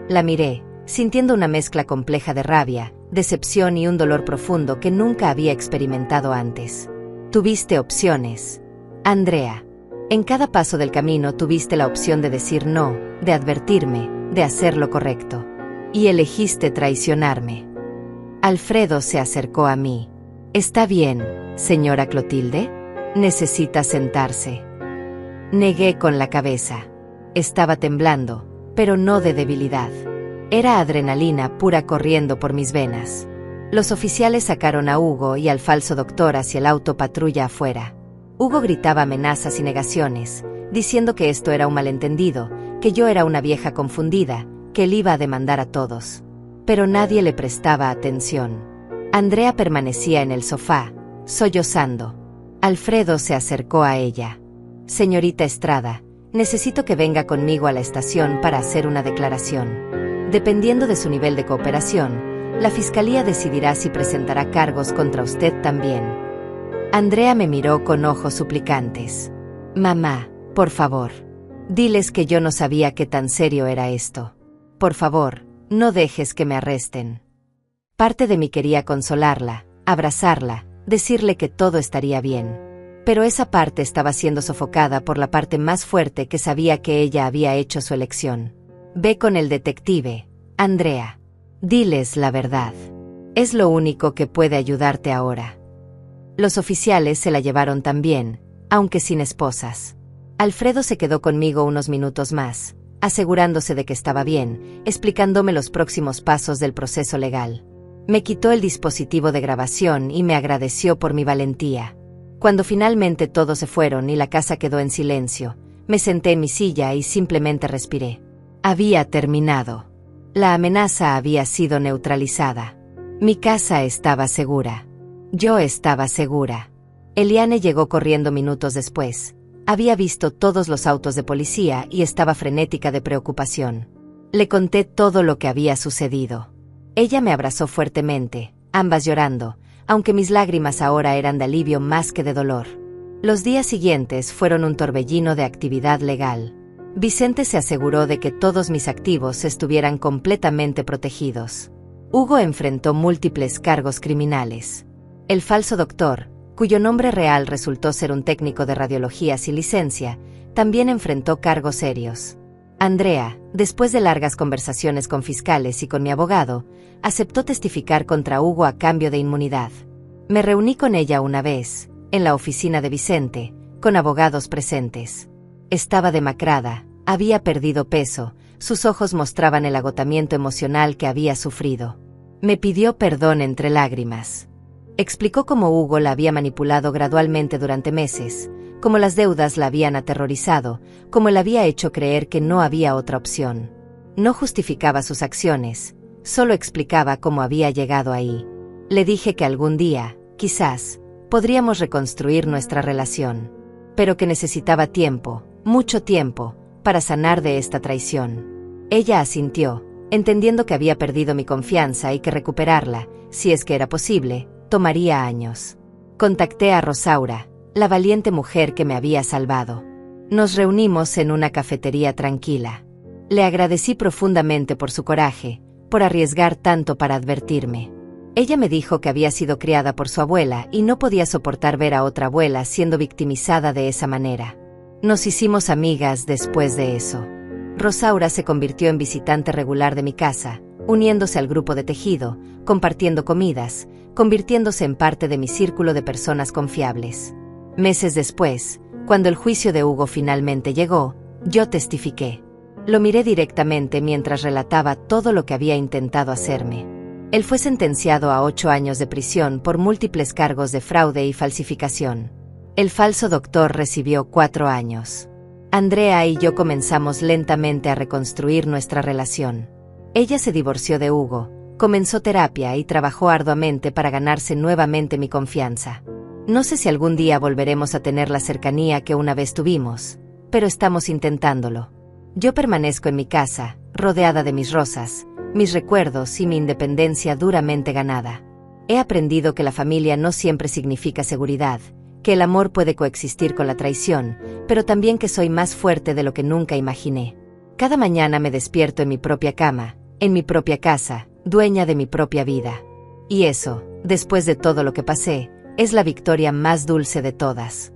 La miré, sintiendo una mezcla compleja de rabia, decepción y un dolor profundo que nunca había experimentado antes. Tuviste opciones, Andrea. En cada paso del camino tuviste la opción de decir no, de advertirme, de hacer lo correcto. Y elegiste traicionarme. Alfredo se acercó a mí. ¿Está bien, señora Clotilde? Necesita sentarse. Negué con la cabeza. Estaba temblando, pero no de debilidad. Era adrenalina pura corriendo por mis venas. Los oficiales sacaron a Hugo y al falso doctor hacia el auto patrulla afuera. Hugo gritaba amenazas y negaciones, diciendo que esto era un malentendido, que yo era una vieja confundida, que él iba a demandar a todos. Pero nadie le prestaba atención. Andrea permanecía en el sofá, sollozando. Alfredo se acercó a ella. Señorita Estrada, necesito que venga conmigo a la estación para hacer una declaración. Dependiendo de su nivel de cooperación, la fiscalía decidirá si presentará cargos contra usted también. Andrea me miró con ojos suplicantes. Mamá, por favor. Diles que yo no sabía qué tan serio era esto. Por favor, no dejes que me arresten. Parte de mí quería consolarla, abrazarla, decirle que todo estaría bien. Pero esa parte estaba siendo sofocada por la parte más fuerte que sabía que ella había hecho su elección. Ve con el detective, Andrea. Diles la verdad. Es lo único que puede ayudarte ahora. Los oficiales se la llevaron también, aunque sin esposas. Alfredo se quedó conmigo unos minutos más, asegurándose de que estaba bien, explicándome los próximos pasos del proceso legal. Me quitó el dispositivo de grabación y me agradeció por mi valentía. Cuando finalmente todos se fueron y la casa quedó en silencio, me senté en mi silla y simplemente respiré. Había terminado. La amenaza había sido neutralizada. Mi casa estaba segura. Yo estaba segura. Eliane llegó corriendo minutos después. Había visto todos los autos de policía y estaba frenética de preocupación. Le conté todo lo que había sucedido. Ella me abrazó fuertemente, ambas llorando, aunque mis lágrimas ahora eran de alivio más que de dolor. Los días siguientes fueron un torbellino de actividad legal. Vicente se aseguró de que todos mis activos estuvieran completamente protegidos. Hugo enfrentó múltiples cargos criminales. El falso doctor, cuyo nombre real resultó ser un técnico de radiología sin licencia, también enfrentó cargos serios. Andrea, después de largas conversaciones con fiscales y con mi abogado, aceptó testificar contra Hugo a cambio de inmunidad. Me reuní con ella una vez, en la oficina de Vicente, con abogados presentes. Estaba demacrada, había perdido peso, sus ojos mostraban el agotamiento emocional que había sufrido. Me pidió perdón entre lágrimas. Explicó cómo Hugo la había manipulado gradualmente durante meses, cómo las deudas la habían aterrorizado, cómo le había hecho creer que no había otra opción. No justificaba sus acciones, solo explicaba cómo había llegado ahí. Le dije que algún día, quizás, podríamos reconstruir nuestra relación, pero que necesitaba tiempo, mucho tiempo, para sanar de esta traición. Ella asintió, entendiendo que había perdido mi confianza y que recuperarla, si es que era posible, tomaría años. Contacté a Rosaura, la valiente mujer que me había salvado. Nos reunimos en una cafetería tranquila. Le agradecí profundamente por su coraje, por arriesgar tanto para advertirme. Ella me dijo que había sido criada por su abuela y no podía soportar ver a otra abuela siendo victimizada de esa manera. Nos hicimos amigas después de eso. Rosaura se convirtió en visitante regular de mi casa, uniéndose al grupo de tejido, compartiendo comidas, convirtiéndose en parte de mi círculo de personas confiables. Meses después, cuando el juicio de Hugo finalmente llegó, yo testifiqué. Lo miré directamente mientras relataba todo lo que había intentado hacerme. Él fue sentenciado a 8 años de prisión por múltiples cargos de fraude y falsificación. El falso doctor recibió 4 años. Andrea y yo comenzamos lentamente a reconstruir nuestra relación. Ella se divorció de Hugo, comenzó terapia y trabajó arduamente para ganarse nuevamente mi confianza. No sé si algún día volveremos a tener la cercanía que una vez tuvimos, pero estamos intentándolo. Yo permanezco en mi casa, rodeada de mis rosas, mis recuerdos y mi independencia duramente ganada. He aprendido que la familia no siempre significa seguridad, que el amor puede coexistir con la traición, pero también que soy más fuerte de lo que nunca imaginé. Cada mañana me despierto en mi propia cama, en mi propia casa, dueña de mi propia vida. Y eso, después de todo lo que pasé, es la victoria más dulce de todas.